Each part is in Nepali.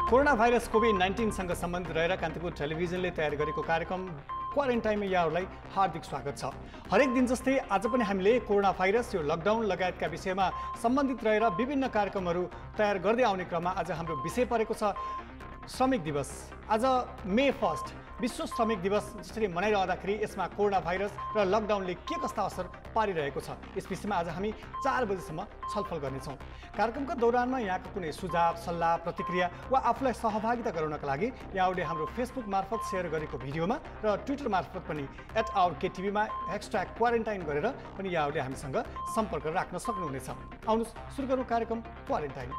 कोरोना भाइरस कोभिड-19 सँग सम्बन्धित रहेर कान्तिपुर टेलिभिजनले तयार गरेको कार्यक्रम क्वारेन्टाइनमा यहाँहरूलाई हार्दिक स्वागत छ। हरेक दिन जस्तै आज पनि हामीले कोरोना भाइरस यो लकडाउन लगायतका विषयमा सम्बन्धित रहेर विभिन्न कार्यक्रमहरू तयार गर्दै आउने क्रममा आज हाम्रो विषय परेको छ श्रमिक दिवस। आज मे 1 विश्व श्रमिक दिवस जसरी मनाइरहँदाखेरि यसमा कोरोना भाइरस र लकडाउनले के कस्ता असर पारिरहेको छ यस विषयमा आज हामी 4 बजेसम्म छलफल गर्नेछौँ। कार्यक्रमका दौरानमा यहाँको कुनै सुझाव, सल्लाह, प्रतिक्रिया वा आफूलाई सहभागिता गराउनका लागि यहाँहरूले हाम्रो फेसबुक मार्फत सेयर गरेको भिडियोमा र ट्विटर मार्फत पनि @OurKTV मा #क्वारेन्टाइन गरेर पनि यहाँहरूले हामीसँग सम्पर्क राख्न सक्नुहुनेछ। आउनुहोस् सुरु गरौँ कार्यक्रम क्वारेन्टाइन।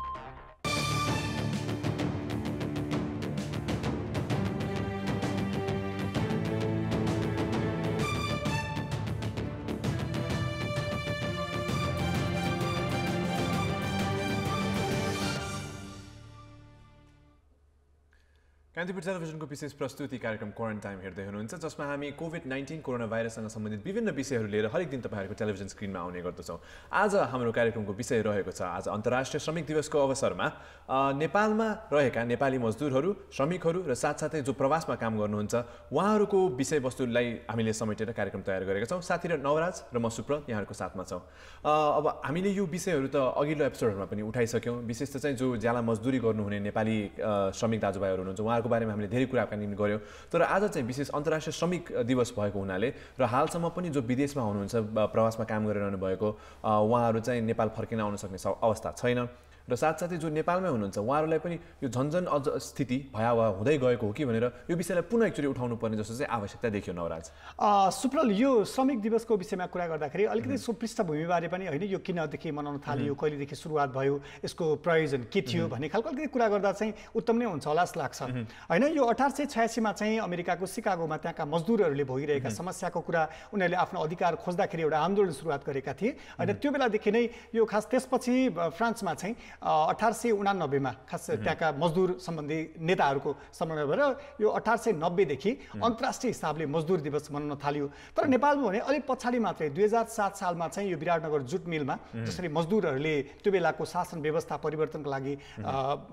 कान्तिपुर टेलिभिजनको विशेष प्रस्तुति कार्यक्रम क्वारेन्टाइन हेर्दै हुनुहुन्छ, जसमा हामी कोभिड-19 कोरोना भाइरससँग सम्बन्धित विभिन्न विषयहरू लिएर हरेक दिन तपाईँहरूको टेलिभिजन स्क्रिनमा आउने गर्दछौँ। आज हाम्रो कार्यक्रमको विषय रहेको छ आज अन्तर्राष्ट्रिय श्रमिक दिवसको अवसरमा नेपालमा रहेका नेपाली मजदुरहरू, श्रमिकहरू र साथसाथै जो प्रवासमा काम गर्नुहुन्छ उहाँहरूको विषयवस्तुलाई हामीले समेटेर कार्यक्रम तयार गरेका छौँ। साथी नवराज र म सुप्रत यहाँहरूको साथमा छौँ। अब हामीले यो विषयहरू त अघिल्लो एपिसोडहरूमा पनि उठाइसक्यौँ। विशेष त चाहिँ जो ज्याला मजदुरी गर्नुहुने नेपाली श्रमिक दाजुभाइहरू हुनुहुन्छ उहाँहरूको बारेमा हामीले धेरै कुराकानी गऱ्यौँ। तर आज चाहिँ विशेष अन्तर्राष्ट्रिय श्रमिक दिवस भएको हुनाले र हालसम्म पनि जो विदेशमा हुनुहुन्छ, प्रवासमा काम गरिरहनु भएको उहाँहरू चाहिँ नेपाल फर्किन आउन सक्ने अवस्था छैन र साथसाथै जो नेपालमै हुनुहुन्छ उहाँहरूलाई पनि यो झन्झन अझ स्थिति भयावह हुँदै गएको हो कि भनेर यो विषयलाई पुनः एकचोटि उठाउनु पर्ने जस्तो चाहिँ आवश्यकता देखियो। नवराज सुप्रल, यो श्रमिक दिवसको विषयमा कुरा गर्दाखेरि अलिकति सो पृष्ठभूमिबारे पनि होइन, यो किनदेखि मनाउन थालियो, कहिलेदेखि सुरुवात भयो, यसको प्रयोजन के थियो भन्ने खालको अलिकति कुरा गर्दा चाहिँ उत्तम नै हुन्छ होला जस्तो लाग्छ होइन। यो 1886 मा चाहिँ अमेरिकाको सिकागोमा त्यहाँका मजदुरहरूले भोगिरहेका समस्याको कुरा, उनीहरूले आफ्नो अधिकार खोज्दाखेरि एउटा आन्दोलन सुरुवात गरेका थिए होइन। त्यो बेलादेखि नै यो खास त्यसपछि फ्रान्समा चाहिँ 1889 मा खास त्यहाँका मजदुर सम्बन्धी नेताहरूको समन्वय भएर यो 1890 देखि अन्तर्राष्ट्रिय हिसाबले मजदुर दिवस मनाउन थालियो। तर नेपालमा भने अलिक पछाडि मात्रै 2007 सालमा चाहिँ यो विराटनगर जुट मिलमा जसरी मजदुरहरूले त्यो बेलाको शासन व्यवस्था परिवर्तनको लागि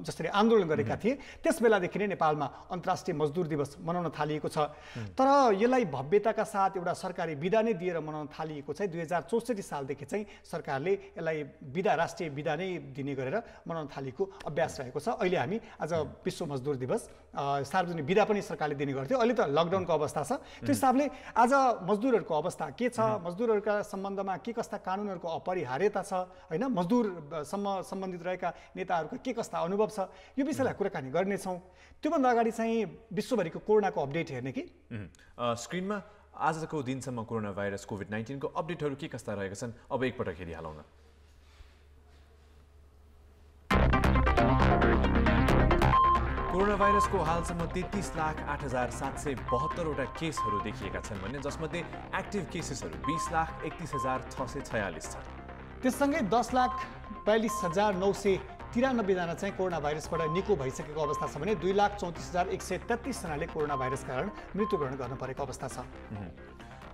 जसरी आन्दोलन गरेका थिए त्यस बेलादेखि नै नेपालमा अन्तर्राष्ट्रिय मजदुर दिवस मनाउन थालिएको छ। तर यसलाई भव्यताका साथ एउटा सरकारी बिदा नै दिएर मनाउन थालिएको चाहिँ 2064 सालदेखि चाहिँ सरकारले यसलाई बिदा, राष्ट्रिय बिदा नै दिने गरेर मनाउन थालेको अभ्यास रहेको छ। अहिले हामी आज विश्व मजदुर दिवस सार्वजनिक बिदा पनि सरकारले दिने गर्थ्यो। अहिले त लकडाउनको अवस्था छ, त्यो हिसाबले आज मजदुरहरूको अवस्था के छ, मजदुरहरूका सम्बन्धमा के कस्ता कानुनहरूको अपरिहार्यता छ होइन, मजदुरसम्म सम्बन्धित रहेका नेताहरूको के कस्ता अनुभव छ, यो विषयलाई कुराकानी गर्नेछौँ। त्योभन्दा अगाडि चाहिँ विश्वभरिको कोरोनाको अपडेट हेर्ने कि स्क्रिनमा आजको दिनसम्म कोरोना भाइरस कोभिड-19 को अपडेटहरू के कस्ता रहेका छन् अब एकपटक हेरिहालौँ न। कोरोना भाइरसको हालसम्म 33,08,772 केसहरू देखिएका छन् भने जसमध्ये एक्टिभ केसेसहरू 20,31,646 छन्। त्यससँगै 10,42,993 जना चाहिँ कोरोना भाइरसबाट निको भइसकेको अवस्था छ भने 2,34,133 जनाले कोरोना भाइरस कारण मृत्युवरण गर्न परेको अवस्था छ।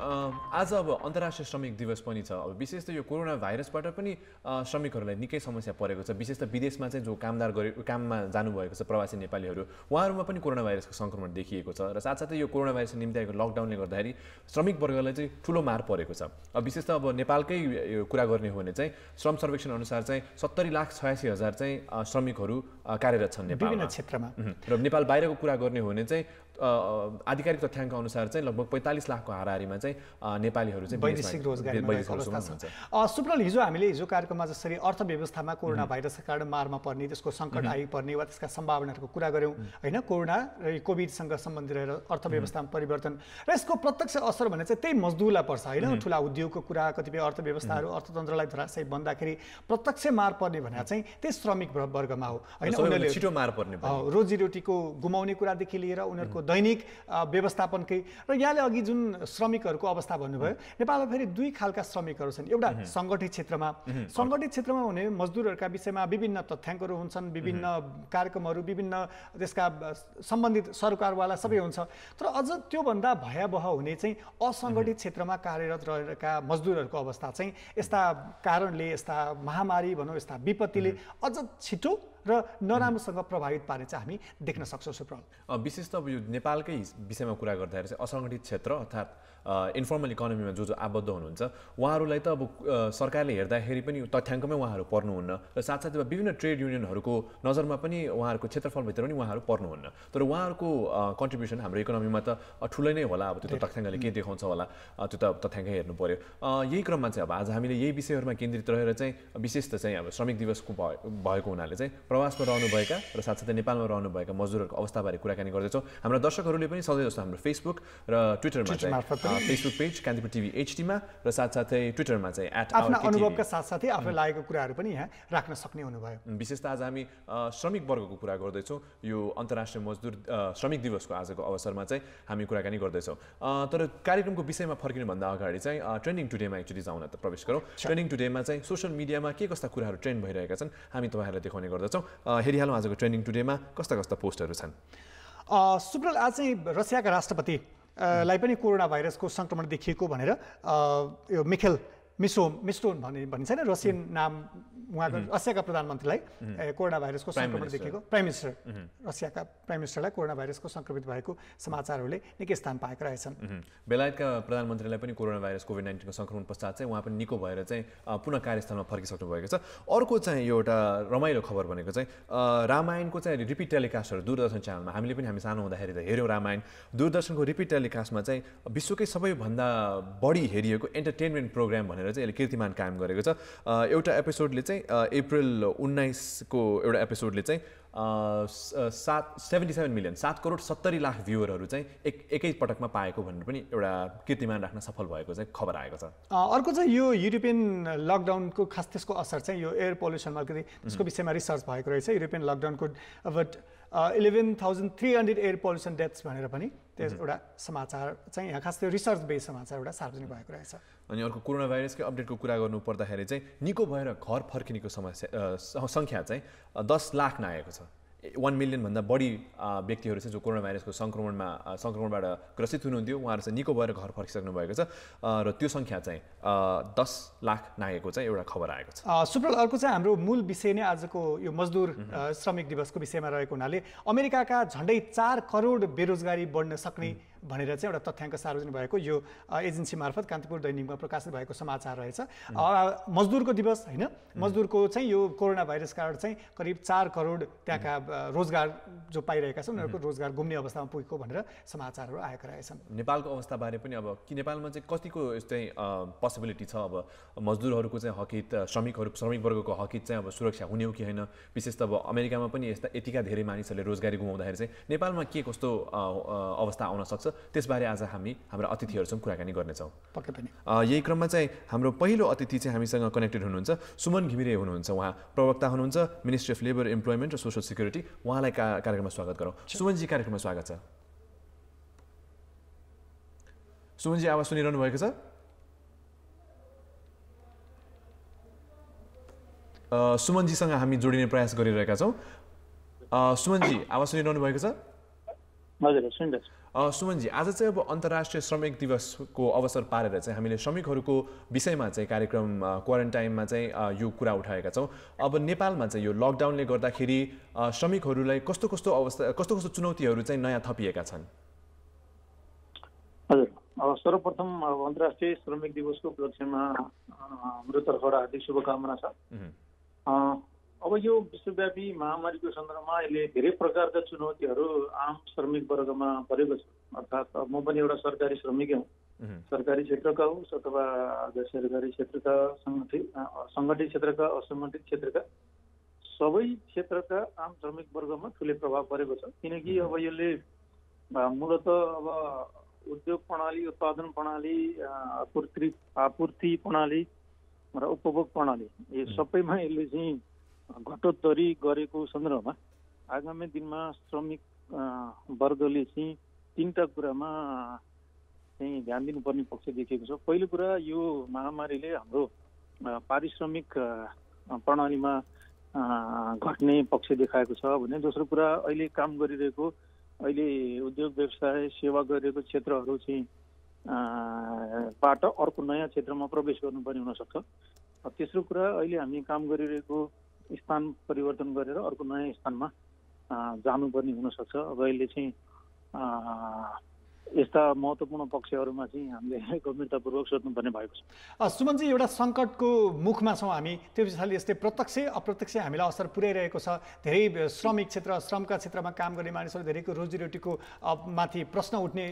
आज अब अन्तर्राष्ट्रिय श्रमिक दिवस पनि छ। अब विशेष त यो कोरोना भाइरसबाट पनि श्रमिकहरूलाई निकै समस्या परेको छ। विशेष त विदेशमा चाहिँ जो काममा जानुभएको छ प्रवासी नेपालीहरू उहाँहरूमा पनि कोरोना भाइरसको सङ्क्रमण देखिएको छ र साथसाथै यो कोरोना भाइरसको निम्ति आएको लकडाउनले गर्दाखेरि श्रमिक वर्गलाई चाहिँ ठुलो मार परेको छ। अब विशेष त अब नेपालकै यो कुरा गर्ने हो भने चाहिँ श्रम सर्वेक्षण अनुसार चाहिँ 70,86,000 चाहिँ श्रमिकहरू कार्यरत छन् नेपालमा विभिन्न क्षेत्रमा र नेपाल बाहिरको कुरा गर्ने हो भने चाहिँ आधिकारिक तथ्याङ्क अनुसार चाहिँ लगभग 45 लाखको हाराहारीमा चाहिँ नेपालीहरू चाहिँ वैदेशिक रोजगारीमा अवस्था छ। सुप्रल, हिजो कार्यक्रममा जसरी अर्थव्यवस्थामा कोरोना भाइरसका कारण मारमा पर्ने, त्यसको सङ्कट आइपर्ने वा त्यसका सम्भावनाहरूको कुरा गऱ्यौँ होइन, कोरोना र कोभिडसँग सम्बन्धित रहेर अर्थव्यवस्थामा परिवर्तन र यसको प्रत्यक्ष असर भने चाहिँ त्यही मजदुरलाई पर्छ होइन। ठुला उद्योगको कुरा, कतिपय अर्थव्यवस्थाहरू अर्थतन्त्रलाई धराशायी बन्दाखेरि प्रत्यक्ष मार पर्ने भने चाहिँ त्यही श्रमिक वर्गमा हो होइन। उनीहरूले छिटो मार पर्ने रोजीरोटीको गुमाउने कुरादेखि लिएर उनीहरूको दैनिक व्यवस्थापनकै र यहाँले अघि जुन श्रमिकहरूको अवस्था भन्नुभयो, नेपालमा फेरि दुई खालका श्रमिकहरू छन्। एउटा सङ्गठित क्षेत्रमा हुने मजदुरहरूका विषयमा विभिन्न तथ्याङ्कहरू हुन्छन्, विभिन्न कार्यक्रमहरू, विभिन्न त्यसका सम्बन्धित सरकारवाला सबै हुन्छ। तर अझ त्योभन्दा भयावह हुने चाहिँ असङ्गठित क्षेत्रमा कार्यरत रहेका मजदुरहरूको अवस्था चाहिँ यस्ता कारणले, यस्ता महामारी भनौँ, यस्ता विपत्तिले अझ छिटो र नराम्रोसँग प्रभावित पार्ने चाहिँ हामी देख्न सक्छौँ सुप्रल। विशेष त अब यो नेपालकै विषयमा कुरा गर्दाखेरि चाहिँ असङ्गठित क्षेत्र अर्थात् इन्फर्मल इकोनोमीमा जो आबद्ध हुनुहुन्छ उहाँहरूलाई त अब सरकारले हेर्दाखेरि पनि तथ्याङ्कमै उहाँहरू पर्नुहुन्न र साथसाथै विभिन्न ट्रेड युनियनहरूको नजरमा पनि उहाँहरूको क्षेत्रफलभित्र पनि उहाँहरू पर्नुहुन्न। तर उहाँहरूको कन्ट्रिब्युसन हाम्रो इकोनोमीमा त ठुलै नै होला। अब त्यो त तथ्याङ्कले के देखाउँछ होला त्यो त तथ्याङ्कै हेर्नु पर्यो। यही क्रममा चाहिँ अब आज हामीले यही विषयहरूमा केन्द्रित रहेर चाहिँ विशेष त चाहिँ अब श्रमिक दिवसको भएको हुनाले चाहिँ प्रवासमा रहनुभएका र साथसाथै नेपालमा रहनुभएका मजदुरहरूको अवस्थाबारे कुराकानी गर्दैछौँ। हाम्रा दर्शकहरूले पनि सधैँ जस्तो हाम्रो फेसबुक र ट्विटरमा चाहिँ फेसबुक पेज कान्तिपुर टिभी एचडीमा र साथसाथै ट्विटरमा चाहिँ आफ्ना अनुभवका साथसाथै आफूलाई लागेको कुराहरू पनि यहाँ राख्न सक्ने हुनुभयो। विशेष त आज हामी श्रमिक वर्गको कुरा गर्दैछौँ। यो अन्तर्राष्ट्रिय मजदुर श्रमिक दिवसको आजको अवसरमा चाहिँ हामी कुराकानी गर्दैछौँ। तर कार्यक्रमको विषयमा फर्किनुभन्दा अगाडि चाहिँ ट्रेन्डिङ टुडेमा एक्चुअली जाउन त प्रवेश गरौँ। ट्रेन्डिङ टुडेमा चाहिँ सोसियल मिडियामा के कस्ता कुराहरू ट्रेन्ड भइरहेका छन् हामी तपाईँहरूलाई देखाउने गर्दछौँ। हेरिहालौँ आजको ट्रेन्डिङ टुडेमा कस्ता कस्ता पोस्टहरू छन्। सुप्रल, आज चाहिँ रसियाका राष्ट्रपति लाई पनि कोरोना भाइरसको सङ्क्रमण देखिएको भनेर यो मिखेल मिस्टोन भनिन्छ नि, रसियन नाम उहाँको रसियाका प्रधानमन्त्रीलाई कोरोना भाइरसको सङ्क्रमण देखिएको, प्राइम मिनिस्टर रसियाका प्राइम मिनिस्टरलाई कोरोना भाइरसको सङ्क्रमित भएको समाचारहरूले निकै स्थान पाएका रहेछन्। बेलायतका प्रधानमन्त्रीलाई पनि कोरोना भाइरस कोभिड-19 को सङ्क्रमण पश्चात चाहिँ उहाँ पनि निको भएर चाहिँ पुनः कार्यस्थलमा फर्किसक्नु भएको छ। अर्को चाहिँ यो एउटा रमाइलो खबर भनेको चाहिँ रामायणको चाहिँ रिपिट टेलिकास्टहरू दूरदर्शन च्यानलमा हामी सानो हुँदाखेरि त हेऱ्यौँ रामायण। दूरदर्शनको रिपिट टेलिकास्टमा चाहिँ विश्वकै सबैभन्दा बढी हेरिएको एन्टरटेनमेन्ट प्रोग्राम भनेर चाहिँ यसले कीर्तिमान कायम गरेको छ। एउटा एपिसोडले चाहिँ अप्रिल 19 को एउटा एपिसोडले चाहिँ 77 मिलियन 7,70,00,000 भ्युवरहरू चाहिँ एकै पटकमा पाएको भनेर पनि एउटा कीर्तिमान राख्न सफल भएको चाहिँ खबर आएको छ। अर्को चाहिँ यो युरोपियन लकडाउनको खास त्यसको असर चाहिँ यो एयर पोल्युसनमा अलिकति त्यसको विषयमा रिसर्च भएको रहेछ। युरोपियन लकडाउनको अब 11,300 एयर पोल्युसन डेथ्स भनेर पनि त्यस एउटा समाचार चाहिँ यहाँ खास त्यो रिसर्च बेस समाचार एउटा सार्वजनिक भएको रहेछ। अनि अर्को कोरोना भाइरसकै अपडेटको कुरा गर्नु पर्दाखेरि चाहिँ निको भएर घर फर्किनेको सङ्ख्या चाहिँ 10 लाख नागेको छ। 1 मिलियनभन्दा बढी व्यक्तिहरू चाहिँ जो कोरोना भाइरसको सङ्क्रमणबाट ग्रसित हुनुहुन्थ्यो उहाँहरू चाहिँ निको भएर घर फर्किसक्नु भएको छ र त्यो सङ्ख्या चाहिँ 10 लाख नागेको चाहिँ एउटा खबर आएको छ। सुप्रल, अर्को चाहिँ हाम्रो मूल विषय नै आजको यो मजदुर श्रमिक दिवसको विषयमा रहेको हुनाले अमेरिकाका झन्डै 4 करोड बेरोजगारी बढ्न सक्ने भनेर चाहिँ एउटा तथ्याङ्क सार्वजनिक भएको यो एजेन्सी मार्फत कान्तिपुर दैनिकमा प्रकाशित भएको समाचार रहेछ। मजदुरको दिवस होइन, मजदुरको चाहिँ यो कोरोना भाइरस कारण चाहिँ करिब 4 करोड त्यहाँका रोजगार जो पाइरहेका छन् उनीहरूको रोजगार गुम्ने अवस्थामा पुगेको भनेर समाचारहरू आएका रहेछन्। नेपालको अवस्थाबारे पनि अब कि नेपालमा चाहिँ कतिको यस्तै पोसिबिलिटी छ अब मजदुरहरूको चाहिँ हकित श्रमिक वर्गको हकित चाहिँ अब सुरक्षा हुने हो कि होइन। विशेष त अब अमेरिकामा पनि यतिका धेरै मानिसहरूले रोजगारी गुमाउँदाखेरि चाहिँ नेपालमा के कस्तो अवस्था आउन सक्छ त्यसबारे आज हामी हाम्रा अतिथिहरूसँग कुराकानी गर्नेछौँ। पक्कै पनि यही क्रममा चाहिँ हाम्रो पहिलो अतिथि चाहिँ हामीसँग कनेक्टेड हुनुहुन्छ सुमन घिमिरे हुनुहुन्छ। उहाँ प्रवक्ता हुनुहुन्छ मिनिस्ट्री अफ लेबर इम्प्लोइमेन्ट र सोसल सिक्युरिटी। उहाँलाई कार्यक्रममा स्वागत गरौँ। सुमनजी कार्यक्रममा स्वागत छ। सुमनजी आवाज सुनिरहनु भएको छ? सुमनजीसँग हामी जोडिने प्रयास गरिरहेका छौँ। सुमनजी आवाज सुनिरहनु भएको छ? हजुर सुन्दैछु। सुमनजी, आज चाहिँ अब अन्तर्राष्ट्रिय श्रमिक दिवसको अवसर पारेर चाहिँ हामीले श्रमिकहरूको विषयमा चाहिँ कार्यक्रम क्वारेन्टाइनमा चाहिँ यो कुरा उठाएका छौँ। अब नेपालमा चाहिँ यो लकडाउनले गर्दाखेरि श्रमिकहरूलाई कस्तो चुनौतीहरू चाहिँ नयाँ थपिएका छन्? हजुर, सर्वप्रथम अब अन्तर्राष्ट्रिय श्रमिक दिवसको उपलक्ष्यमा हाम्रो तर्फबाट हार्दिक शुभकामना छ। अब यो विश्वव्यापी महामारीको सन्दर्भमा यसले धेरै प्रकारका चुनौतीहरू आम श्रमिक वर्गमा परेको छ। अर्थात् म पनि एउटा सरकारी श्रमिकै हुँ, सरकारी क्षेत्रका होस् अथवा गैर-सरकारी क्षेत्रका, सङ्गठित क्षेत्रका, असङ्गठित क्षेत्रका, सबै क्षेत्रका आम श्रमिक वर्गमा ठुलै प्रभाव परेको छ। किनकि अब यसले मूलत अब उद्योग प्रणाली, उत्पादन प्रणाली, आपूर्ति प्रणाली र उपभोग प्रणाली यो सबैमा यसले चाहिँ घटोत्तरी गरेको सन्दर्भमा आगामी दिनमा श्रमिक वर्गले चाहिँ 3टा कुरामा चाहिँ ध्यान दिनुपर्ने पक्ष देखिएको छ। पहिलो कुरा, यो महामारीले हाम्रो पारिश्रमिक प्रणालीमा घट्ने पक्ष देखाएको छ भने, दोस्रो कुरा अहिले काम गरिरहेको, अहिले उद्योग व्यवसाय सेवा गरिरहेको क्षेत्रहरू चाहिँ बाट अर्को नयाँ क्षेत्रमा प्रवेश गर्नुपर्ने हुनसक्छ। तेस्रो कुरा, अहिले हामी काम गरिरहेको स्थान परिवर्तन गरेर अर्को नयाँ स्थानमा जानुपर्ने हुनसक्छ। अब अहिले चाहिँ यस्ता महत्त्वपूर्ण पक्षहरूमा चाहिँ हामीले गम्भीरतापूर्वक सोध्नुपर्ने भएको छ। सुमनजी, एउटा सङ्कटको मुखमा छौँ हामी, त्यो विषयले यस्तै प्रत्यक्ष अप्रत्यक्ष हामीलाई असर पुर्याइरहेको छ। धेरै श्रमिक क्षेत्र, श्रमका क्षेत्रमा काम गर्ने मानिसहरू धेरैको रोजीरोटीको माथि प्रश्न उठ्ने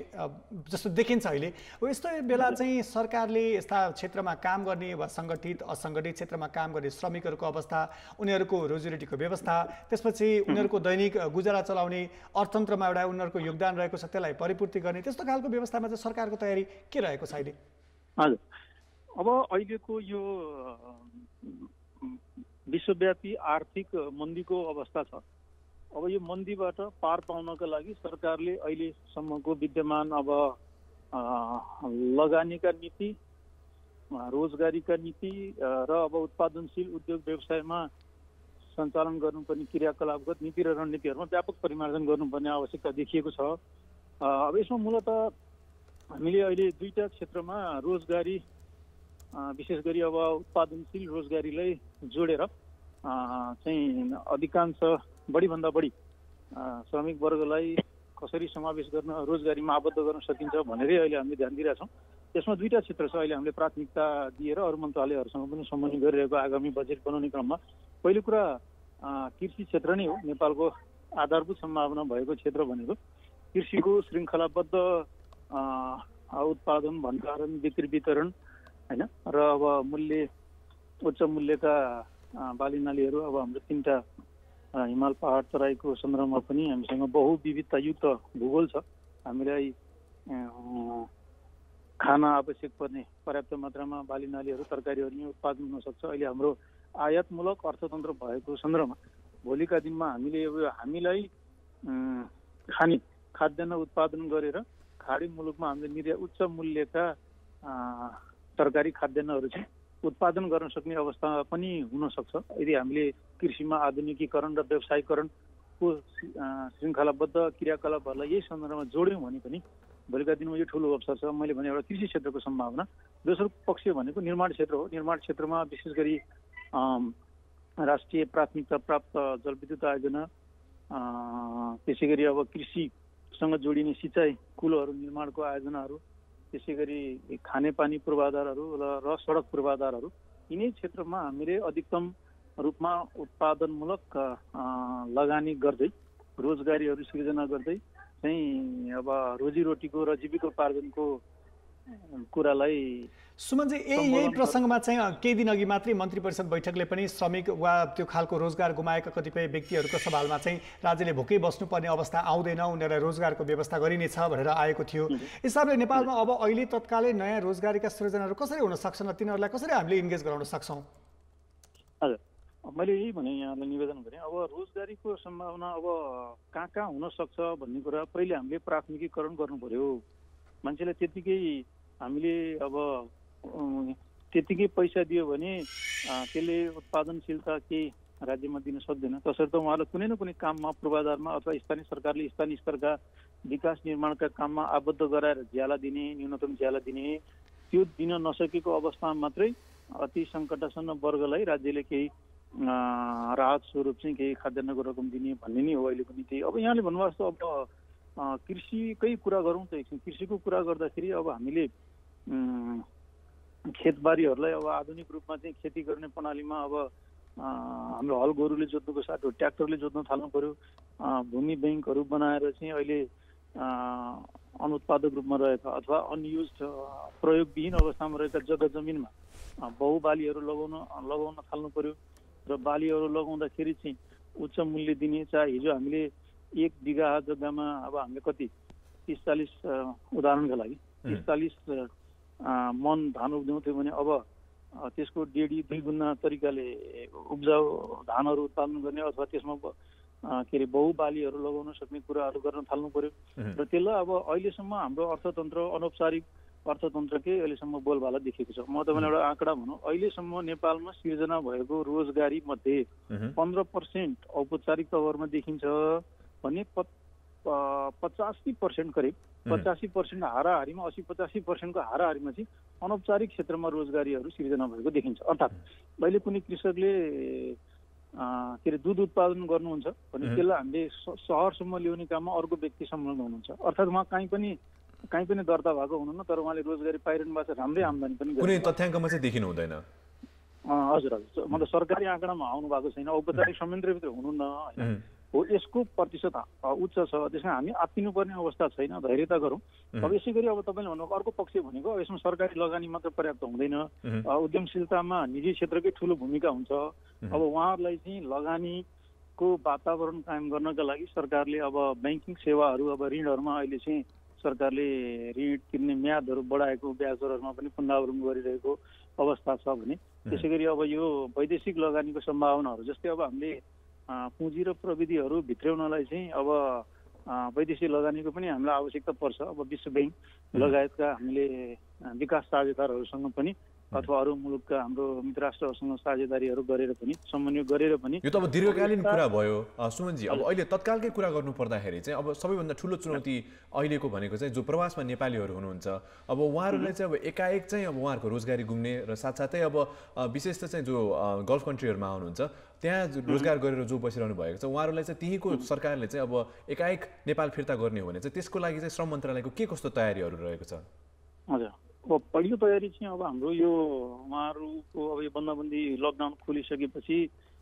जस्तो देखिन्छ अहिले। यस्तो बेला चाहिँ सरकारले यस्ता क्षेत्रमा काम गर्ने वा सङ्गठित असङ्गठित क्षेत्रमा काम गर्ने श्रमिकहरूको अवस्था, उनीहरूको रोजीरोटीको व्यवस्था, त्यसपछि उनीहरूको दैनिक गुजारा चलाउने अर्थतन्त्रमा एउटा उनीहरूको योगदान रहेको छ, त्यसलाई परिपूर्ति गर्ने त्यस्तो खालको व्यवस्थामा चाहिँ सरकारको तयारी के रहेको छ अहिले? हजुर, अब अहिलेको यो विश्वव्यापी आर्थिक मन्दीको अवस्था छ। अब यो मन्दीबाट पार पाउनका लागि सरकारले अहिलेसम्मको विद्यमान अब लगानीका नीति, रोजगारीका नीति र अब उत्पादनशील उद्योग व्यवसायमा सञ्चालन गर्नुपर्ने क्रियाकलापगत नीति र रणनीतिहरूमा व्यापक परिमार्जन गर्नुपर्ने आवश्यकता देखिएको छ। अब यसमा मूलतः हामीले अहिले दुईटा क्षेत्रमा रोजगारी, विशेष गरी अब उत्पादनशील रोजगारीलाई जोडेर चाहिँ अधिकांश बढीभन्दा बढी श्रमिक वर्गलाई कसरी समावेश गर्न, रोजगारीमा आबद्ध गर्न सकिन्छ भनेरै अहिले हामीले ध्यान दिइरहेछौँ। त्यसमा दुईटा क्षेत्र छ अहिले हामीले प्राथमिकता दिएर अरू मन्त्रालयहरूसँग पनि समन्वय गरिरहेको आगामी बजेट बनाउने क्रममा। पहिलो कुरा कृषि क्षेत्र नै हो। नेपालको आधारभूत सम्भावना भएको क्षेत्र भनेको कृषिको श्रृङ्खलाबद्ध उत्पादन, भण्डारण, बिक्री वितरण होइन, र अब उच्च मूल्यका बालीनालीहरू। अब हाम्रो 3टा हिमाल पहाड तराईको सन्दर्भमा पनि हामीसँग बहुविविधतायुक्त भूगोल छ। हामीलाई खान आवश्यक पर्ने पर्याप्त मात्रामा बालीनालीहरू, तरकारीहरू नै उत्पादन हुन सक्छ। अहिले हाम्रो आयातमूलक अर्थतन्त्र भएको सन्दर्भमा भोलिका दिनमा हामीलाई खाने खाद्यान्न उत्पादन गरेर खाडी मुलुकमा हामीले उच्च मूल्यका तरकारी खाद्यान्नहरू चाहिँ उत्पादन गर्न सक्ने अवस्था पनि हुन सक्छ यदि हामीले कृषिमा आधुनिकीकरण र व्यवसायीकरणको श्रृङ्खलाबद्ध क्रियाकलापहरूलाई यही सन्दर्भमा जोड्यौँ भने पनि भोलिका दिनमा यो ठुलो अवसर छ। मैले भने एउटा कृषि क्षेत्रको सम्भावना। दोस्रो पक्ष भनेको निर्माण क्षेत्र हो। निर्माण क्षेत्रमा विशेष गरी राष्ट्रिय प्राथमिकता प्राप्त जलविद्युत आयोजना, त्यसै गरी अब कृषिसँग जोडिने सिँचाइ कुलोहरू निर्माणको आयोजनाहरू, त्यसै गरी खानेपानी पूर्वाधारहरू र सडक पूर्वाधारहरू, यिनै क्षेत्रमा हामीले अधिकतम रूपमा उत्पादनमूलक लगानी गर्दै रोजगारीहरू सिर्जना गर्दै चाहिँ अब रोजीरोटीको र जीविकोपार्जनको कुरालाई सुमनजी यही प्रसङ्गमा चाहिँ केही दिन अघि मात्रै मन्त्री परिषद बैठकले पनि श्रमिक वा त्यो खालको रोजगार गुमाएका कतिपय व्यक्तिहरूको सवालमा चाहिँ राज्यले भोकै बस्नुपर्ने अवस्था आउँदैन, उनीहरूलाई रोजगारको व्यवस्था गरिनेछ भनेर आएको थियो। हिसाबले नेपालमा अब अहिले तत्कालै नयाँ रोजगारीका सृजनाहरू कसरी हुन सक्छन् र तिनीहरूलाई कसरी हामीले इन्गेज गराउन सक्छौँ? हजुर, मैले यही भने यहाँलाई निवेदन गरेँ। अब रोजगारीको सम्भावना अब कहाँ कहाँ हुन सक्छ भन्ने कुरा पहिले हामीले प्राथमिकीकरण गर्नु पर्यो। मान्छेलाई हामीले अब त्यतिकै पैसा दियो भने त्यसले उत्पादनशीलता केही राज्यमा दिन सक्दैन। तसर्थ उहाँलाई कुनै न कुनै काममा पूर्वाधारमा अथवा स्थानीय सरकारले स्थानीय स्तरका विकास निर्माणका काममा आबद्ध गराएर ज्याला दिने, न्यूनतम ज्याला दिने, त्यो दिन नसकेको अवस्थामा मात्रै अति सङ्कटासन्न वर्गलाई राज्यले केही राहत स्वरूप चाहिँ केही खाद्यान्नको रकम दिने भन्ने नै हो अहिले पनि त्यही। अब यहाँले भन्नुभएको जस्तो अब कृषिकै कुरा गरौँ त एकछिन। कृषिको कुरा गर्दाखेरि अब हामीले खेतबारीहरूलाई अब आधुनिक रूपमा चाहिँ खेती गर्ने प्रणालीमा अब हाम्रो हल गोरुले जोत्नुको साथ ट्र्याक्टरले जोत्न थाल्नु पर्यो। भूमि ब्याङ्कहरू बनाएर चाहिँ अहिले अनुत्पादक रूपमा रहेका अथवा अनयुज प्रयोगविहीन अवस्थामा रहेका जग्गा जमिनमा बहुबालीहरू लगाउन थाल्नु पर्यो र बालीहरू लगाउँदाखेरि चाहिँ उच्च मूल्य दिने। चाहे हिजो हामीले 1 बिघा जग्गामा अब हामीले कति 30-40 उदाहरणका लागि 30-40 मन धान उब्जाउँथ्यो भने अब त्यसको 1.5-2 गुणा तरिकाले उब्जाउ धानहरू उत्पादन गर्ने अथवा त्यसमा बहुबालीहरू लगाउन सक्ने कुराहरू गर्न थाल्नु पर्यो। र त्यसलाई अब अहिलेसम्म हाम्रो अर्थतन्त्र अनौपचारिक अर्थतन्त्रकै अहिलेसम्म बोलबाला देखेको छ। म तपाईँलाई एउटा आँकडा भनौँ, अहिलेसम्म नेपालमा सिर्जना भएको रोजगारी मध्ये 15% औपचारिक तवरमा देखिन्छ भने 85% करिब 85% हाराहारीमा 80-85%को हाराहारीमा चाहिँ अनौपचारिक क्षेत्रमा रोजगारीहरू सिर्जना भएको देखिन्छ। अर्थात् अहिले कुनै कृषकले के अरे दुध उत्पादन गर्नुहुन्छ भने त्यसलाई हामीले सहरसम्म ल्याउने काममा अर्को व्यक्ति संलग्न हुनुहुन्छ। अर्थात् उहाँ कहीँ पनि दर्ता भएको हुनुहुन्न, तर उहाँले रोजगारी पाइरहनु भएको छ, राम्रै आम्दानी पनि कुनै तथ्याङ्कमा चाहिँ देखिनु हुँदैन। हजुर हजुर, मतलब सरकारी आँकडामा आउनु भएको छैन, औपचारिक संयन्त्रभित्र हुनुहुन्न होइन। हो, यसको प्रतिशत उच्च छ, त्यसमा हामी आत्तिनुपर्ने अवस्था छैन, धैर्यता गरौँ। अब यसै गरी अब तपाईँले भन्नुभएको अर्को पक्ष भनेको यसमा सरकारी लगानी मात्र पर्याप्त हुँदैन, उद्यमशीलतामा निजी क्षेत्रकै ठुलो भूमिका हुन्छ। अब उहाँहरूलाई चाहिँ लगानीको वातावरण कायम गर्नका लागि सरकारले अब ब्याङ्किङ सेवाहरू, अब ऋणहरूमा अहिले चाहिँ सरकारले ऋण तिर्ने म्यादहरू बढाएको, ब्याज दरहरूमा पनि पुनरावृत्ति गरिरहेको अवस्था छ भने त्यसै गरी अब यो वैदेशिक लगानीको सम्भावनाहरू, जस्तै अब हामीले पुँजी र प्रविधिहरू भित्र्याउनलाई चाहिँ अब वैदेशिक लगानीको पनि हामीलाई आवश्यकता पर्छ। अब विश्व ब्याङ्क लगायतका हामीले विकास साझेदारहरूसँग पनि अथवा अरू मुलुकका हाम्रो मित्र राष्ट्रहरूसँग साझेदारीहरू गरेर पनि समन्वय गरेर पनि, यो त अब दीर्घकालीन कुरा भयो सुमनजी। अब अहिले तत्कालकै कुरा गर्नु पर्दाखेरि चाहिँ अब सबैभन्दा ठुलो चुनौती अहिलेको भनेको चाहिँ जो प्रवासमा नेपालीहरू हुनुहुन्छ, अब उहाँहरूलाई चाहिँ अब एकाएक चाहिँ अब उहाँहरूको रोजगारी गुम्ने र साथसाथै अब विशेष त चाहिँ जो गल्फ कन्ट्रीहरूमा आउनुहुन्छ त्यहाँ रोजगार गरेर जो बसिरहनु भएको छ उहाँहरूलाई चाहिँ त्यहीँको सरकारले चाहिँ अब एकाएक नेपाल फिर्ता गर्ने हो भने चाहिँ त्यसको लागि चाहिँ श्रम मन्त्रालयको के कस्तो तयारीहरू रहेको छ? हजुर, अब पहिलो तयारी चाहिँ अब हाम्रो यो उहाँहरूको अब यो बन्दाबन्दी लकडाउन खोलिसकेपछि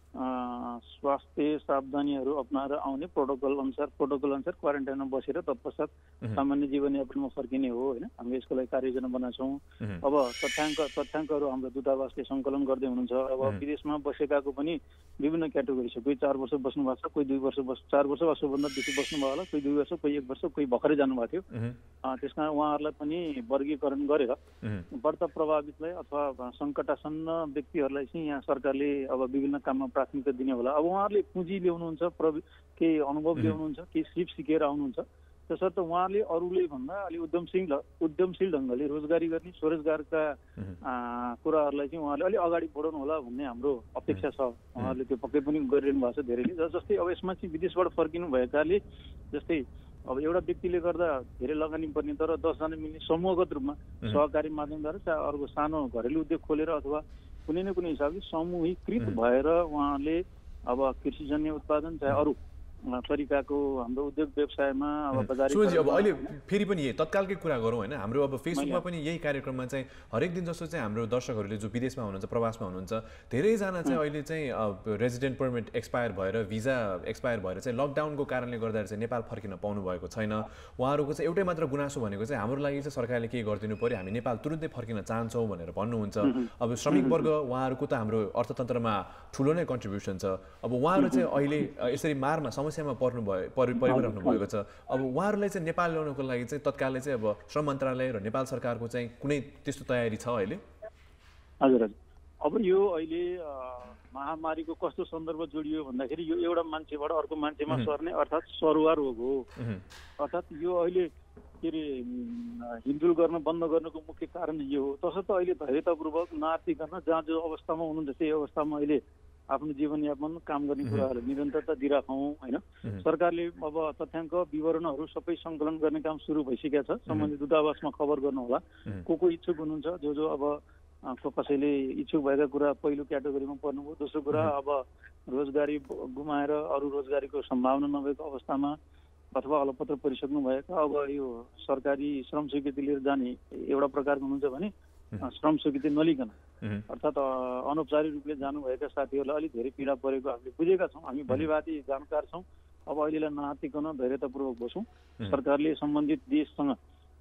स्वास्थ्य सावधानीहरू अप्नाएर आउने प्रोटोकल अनुसार क्वारेन्टाइनमा बसेर तत्पश्चात सामान्य जीवनयापनमा फर्किने हो होइन। हामीले यसको लागि कार्ययोजना बनाएको छौँ। अब तथ्याङ्कहरू हाम्रो दूतावासले सङ्कलन गर्दै हुनुहुन्छ। अब विदेशमा बसेकाको पनि विभिन्न क्याटेगोरी छ, कोही 4 वर्ष बस्नु भएको छ, कोही 2 वर्ष 4 वर्ष वा सोभन्दा बेसी बस्नुभयो होला, कोही 2 वर्ष, कोही 1 वर्ष, कोही भर्खरै जानुभएको थियो। त्यसमा उहाँहरूलाई पनि वर्गीकरण गरेर व्रत प्रभावितलाई अथवा सङ्कटासन्न व्यक्तिहरूलाई चाहिँ यहाँ सरकारले अब विभिन्न काममा प्राथमिकता दिने होला। अब उहाँहरूले पुँजी ल्याउनुहुन्छ, केही अनुभव ल्याउनुहुन्छ, केही सिप सिकेर आउनुहुन्छ, त्यसर्थ उहाँले अरूले भन्दा अलि उद्यमशील ढङ्गले रोजगारी गर्ने स्वरोजगारका कुराहरूलाई चाहिँ उहाँले अलिक अगाडि बढाउनु होला भन्ने हाम्रो अपेक्षा छ। उहाँहरूले त्यो पक्कै पनि गरिरहनु भएको छ धेरैले। जस्तै अब यसमा चाहिँ विदेशबाट फर्किनु भएकाले जस्तै अब एउटा व्यक्तिले गर्दा धेरै लगानी पर्ने तर 10 जना मिल्ने समूहगत रूपमा सहकारी माध्यमद्वारा चाहे अर्को सानो घरेलु उद्योग खोलेर अथवा कुनै न कुनै हिसाबले समूहीकृत भएर उहाँले अब कृषिजन्य उत्पादन चाहे अरू तरिकाको हाम्रो उद्योग व्यवसायमा अब बजारी अब अहिले फेरि पनि यही तत्कालकै कुरा गरौँ होइन। हाम्रो अब फेसबुकमा पनि यही कार्यक्रममा चाहिँ हरेक दिन जस्तो चाहिँ हाम्रो दर्शकहरूले जो विदेशमा हुनुहुन्छ, प्रवासमा हुनुहुन्छ, धेरैजना चाहिँ अहिले चाहिँ रेजिडेन्ट पर्मिट एक्सपायर भएर भिजा एक्सपायर भएर चाहिँ लकडाउनको कारणले गर्दा चाहिँ नेपाल फर्किन पाउनु भएको छैन। उहाँहरूको चाहिँ एउटै मात्र गुनासो भनेको चाहिँ हाम्रो लागि चाहिँ सरकारले के गरिदिनु पर्यो, हामी नेपाल तुरुन्तै फर्किन चाहन्छौँ भनेर भन्नुहुन्छ। अब श्रमिक वर्ग उहाँहरूको त हाम्रो अर्थतन्त्रमा ठुलो नै कन्ट्रिब्युसन छ। अब उहाँहरू चाहिँ अहिले यसरी मारमा समस्यामा परिरहनु भएको छ। अब उहाँहरूलाई चाहिँ नेपाल ल्याउनको लागि चाहिँ तत्कालले चाहिँ अब श्रम मन्त्रालय र नेपाल सरकारको चाहिँ कुनै त्यस्तो तयारी छ अहिले? हजुर हजुर, अब यो अहिले महामारीको कस्तो सन्दर्भ जोडियो भन्दाखेरि यो एउटा मान्छेबाट अर्को मान्छेमा सर्ने अर्थात् सरुवा रोग हो। अर्थात् यो अहिले के अरे हिलडुल गर्न बन्द गर्नुको मुख्य कारण यो हो। तसर्थ अहिले धैर्यतापूर्वक नआत्तिकन जहाँ जो अवस्थामा हुनुहुन्छ त्यही अवस्थामा अहिले आफ्नो जीवनयापन काम गर्ने कुराहरू निरन्तरता दिइराखौँ होइन। सरकारले अब तथ्याङ्क विवरणहरू सबै सङ्कलन गर्ने काम सुरु भइसकेको छ। सम्बन्धित दूतावासमा खबर गर्नु होला को इच्छुक हुनुहुन्छ। जो अब कसैले इच्छुक भएका कुरा पहिलो क्याटेगोरीमा पर्नुभयो। दोस्रो कुरा अब रोजगारी गुमाएर अरू रोजगारीको सम्भावना नभएको अवस्थामा अथवा अलपत्र परिसक्नु भएका अब यो सरकारी श्रम स्वीकृति लिएर जाने एउटा प्रकारको हुनुहुन्छ भने श्रम स्वीकृति नलिकन अर्थात् अनौपचारिक रूपले जानुभएका साथीहरूलाई अलिक धेरै पीडा परेको हामीले बुझेका छौँ। हामी भलिभाँति जानकार छौँ। अब अहिलेलाई नआत्तिकन धैर्यतापूर्वक बसौँ। सरकारले सम्बन्धित देशसँग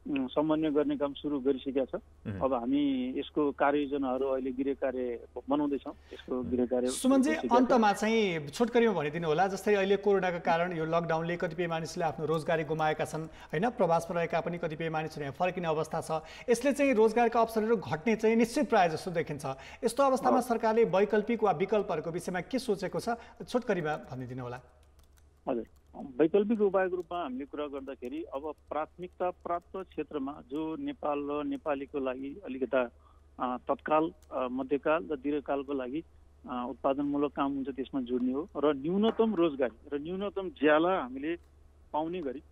समन्वय गर्ने काम सुरु गरिसकेका छ। अब हामी यसको कार्ययोजनाहरू अहिले गृह कार्य बनाउँदैछौँ। यसको गृह कार्य सुमनजी अन्तमा चाहिँ छोटकरीमा भनिदिनु होला, जस्तै अहिले कोरोनाको कारण यो लकडाउनले कतिपय मानिसले आफ्नो रोजगारी गुमाएका छन् होइन, प्रवासमा रहेका पनि कतिपय मानिसहरू यहाँ फर्किने अवस्था छ। यसले चाहिँ रोजगारका अवसरहरू घट्ने चाहिँ निश्चित प्रायः जस्तो देखिन्छ। यस्तो अवस्थामा सरकारले वैकल्पिक वा विकल्पहरूको विषयमा के सोचेको छ, छोटकरीमा भनिदिनु होला। हजुर, वैकल्पिक उपायको रूपमा हामीले कुरा गर्दाखेरि अब प्राथमिकता प्राप्त क्षेत्रमा जो नेपाल र नेपालीको लागि अलिकता तत्काल मध्यकाल र दीर्घकालको लागि उत्पादनमूलक काम हुन्छ त्यसमा जोड्ने हो र न्यूनतम रोजगारी र न्यूनतम ज्याला हामीले पाउने गरी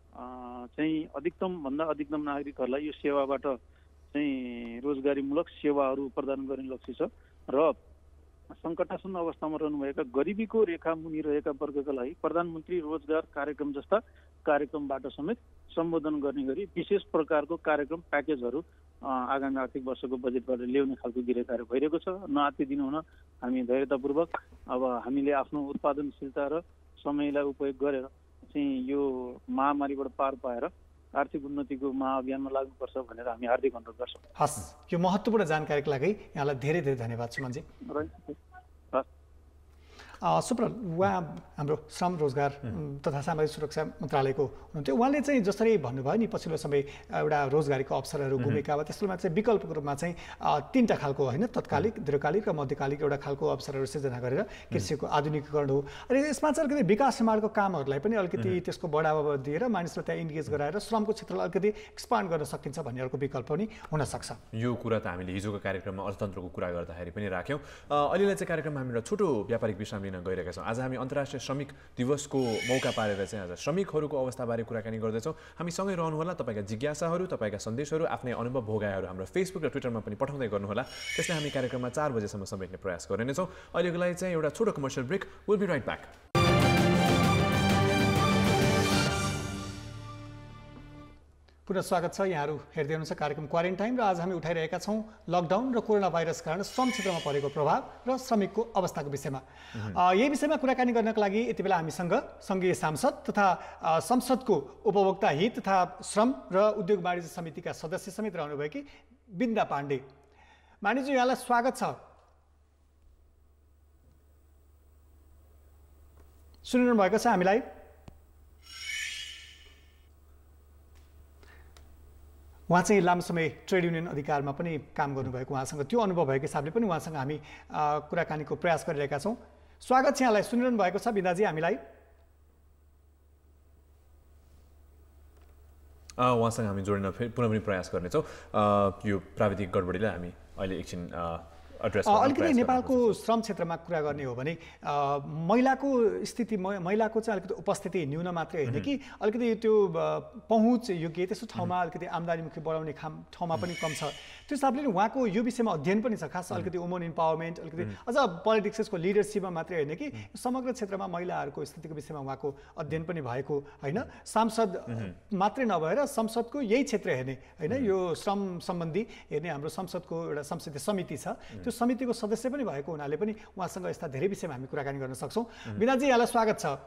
चाहिँ अधिकतम भन्दा अधिकतम नागरिकहरूलाई यो सेवाबाट चाहिँ रोजगारीमूलक सेवाहरू प्रदान गर्ने लक्ष्य छ। र सङ्कटासन्न अवस्थामा रहनुभएका गरिबीको रेखा मुनि रहेका वर्गका लागि प्रधानमन्त्री रोजगार कार्यक्रम जस्ता कार्यक्रमबाट समेत सम्बोधन गर्ने गरी विशेष प्रकारको कार्यक्रम प्याकेजहरू आगामी आर्थिक वर्षको बजेटबाट ल्याउने खालको गृह कार्य भइरहेको छ। नआत्तिदिनु हुन हामी धैर्यतापूर्वक अब हामीले आफ्नो उत्पादनशीलता र समयलाई उपयोग गरेर चाहिँ यो महामारीबाट पार पाएर आर्थिक उन्नतिको महाअभियानमा लाग्नुपर्छ भनेर हामी हार्दिक अनुरोध गर्छौँ। हस्, यो महत्त्वपूर्ण जानकारीको लागि यहाँलाई धेरै धेरै धन्यवाद सुमनजी। सुप्रल, उहाँ हाम्रो श्रम रोजगार तथा सामाजिक सुरक्षा मन्त्रालयको हुनुहुन्थ्यो। उहाँले चाहिँ जसरी भन्नुभयो नि पछिल्लो समय एउटा रोजगारीको अवसरहरू गुमेका वा त्यसमा चाहिँ विकल्पको रूपमा चाहिँ 3टा खालको होइन, तत्कालिक, दीर्घकालिक र मध्यकालिक एउटा खालको अवसरहरू सिर्जना गरेर कृषिको आधुनिकीकरण हो। अनि यसमा चाहिँ अलिकति विकास निर्माणको कामहरूलाई पनि अलिकति त्यसको बढावा दिएर मानिसलाई त्यहाँ इन्गेज गराएर श्रमको क्षेत्रलाई अलिकति एक्सपान्ड गर्न सकिन्छ भन्नेहरूको विकल्प पनि हुनसक्छ। यो कुरा त हामीले हिजोको कार्यक्रममा अर्थतन्त्रको कुरा गर्दाखेरि पनि राख्यौँ। अहिलेलाई चाहिँ कार्यक्रममा हामी एउटा छोटो व्यापारिक विश्राम लिन गइरहेका छौँ। आज हामी अन्तर्राष्ट्रिय श्रमिक दिवसको मौका पारेर चाहिँ आज श्रमिकहरूको अवस्थाबारे कुराकानी गर्दैछौँ। हामी सँगै रहनुहोला। तपाईँका जिज्ञासाहरू, तपाईँका सन्देशहरू, आफ्नै अनुभव भोगाइहरू हाम्रो फेसबुक र ट्विटरमा पनि पठाउँदै गर्नुहोला। त्यसलाई हामी कार्यक्रममा 4 बजेसम्म समेट्ने प्रयास गर्नेछौँ। अहिलेको लागि चाहिँ एउटा छोटो commercial break. Will be right back. पुनः स्वागत छ। यहाँहरू हेर्दै हुनुहुन्छ कार्यक्रम क्वारेन्टाइन र आज हामी उठाइरहेका छौँ लकडाउन र कोरोना भाइरस कारण श्रम क्षेत्रमा परेको प्रभाव र श्रमिकको अवस्थाको विषयमा। यही विषयमा कुराकानी गर्नको लागि यति बेला हामीसँग सङ्घीय सांसद तथा संसदको उपभोक्ता हित तथा श्रम र उद्योग वाणिज्य समितिका सदस्य समेत रहनुभएकी बिन्दा पाण्डे। मानिज्यू, यहाँलाई स्वागत छ। सुनिरहनु भएको छ हामीलाई? उहाँ चाहिँ लामो समय ट्रेड युनियन अधिकारमा पनि काम गर्नुभएको, उहाँसँग त्यो अनुभव भएको हिसाबले पनि उहाँसँग हामी कुराकानीको प्रयास गरिरहेका छौँ। स्वागत छ यहाँलाई। सुनिरहनु भएको छ बिन्दाजी हामीलाई? उहाँसँग हामी जोड्न फेरि पुनः पनि प्रयास गर्नेछौँ। यो प्राविधिक गडबडीलाई हामी अहिले एकछिन अलिकति नेपालको श्रम क्षेत्रमा कुरा गर्ने हो भने महिलाको स्थिति, महिलाको चाहिँ अलिकति उपस्थिति न्यून मात्रै होइन कि अलिकति त्यो पहुँच योग्य त्यस्तो ठाउँमा अलिकति आम्दानीमुखी बढाउने ठाउँमा पनि कम छ। त्यो हिसाबले उहाँको यो विषयमा अध्ययन पनि छ, खास अलिकति वुमन इम्पावरमेन्ट, अलिकति अझ पोलिटिक्सको लिडरसिपमा मात्रै होइन कि समग्र क्षेत्रमा महिलाहरूको स्थितिको विषयमा उहाँको अध्ययन पनि भएको होइन। सांसद मात्रै नभएर संसदको यही क्षेत्र हेर्ने होइन, यो श्रम सम्बन्धी हेर्ने हाम्रो संसदको एउटा संसदीय समिति छ, त्यो समितिको सदस्य पनि भएको हुनाले पनि उहाँसँग यस्ता धेरै विषयमा हामी कुराकानी गर्न सक्छौँ। बिनाजी, यहाँलाई स्वागत छ।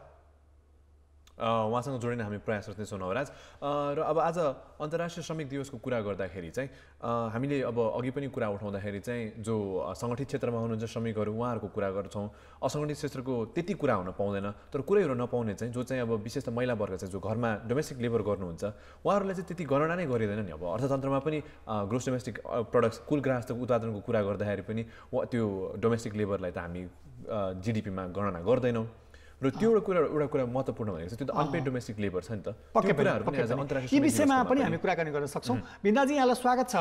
उहाँसँग जोडिन हामी प्रयास गर्दैछौँ नवराज। र अब आज अन्तर्राष्ट्रिय श्रमिक दिवसको कुरा गर्दाखेरि चाहिँ हामीले अब अघि पनि कुरा उठाउँदाखेरि चाहिँ जो सङ्गठित क्षेत्रमा हुनुहुन्छ श्रमिकहरू उहाँहरूको कुरा गर्छौँ। असङ्गठित क्षेत्रको त्यति कुरा हुन पाउँदैन, तर कुरैहरू नपाउने चाहिँ जो चाहिँ अब विशेष त महिला वर्ग चाहिँ जो घरमा डोमेस्टिक लेबर गर्नुहुन्छ उहाँहरूलाई चाहिँ त्यति गणना नै गरिँदैन नि। अब अर्थतन्त्रमा पनि ग्रोस डोमेस्टिक प्रोडक्ट्स, कुल ग्राहक उत्पादनको कुरा गर्दाखेरि पनि त्यो डोमेस्टिक लेबरलाई त हामी जिडिपीमा गणना गर्दैनौँ। र त्यो एउटा कुरा महत्त्वपूर्ण भनेको चाहिँ त्यो त अनपेड डोमेस्टिक लेबर छ नि त। पक्कै पनि यी विषयमा पनि हामी कुराकानी गर्न सक्छौँ। बिन्दाजी, यहाँलाई स्वागत छ।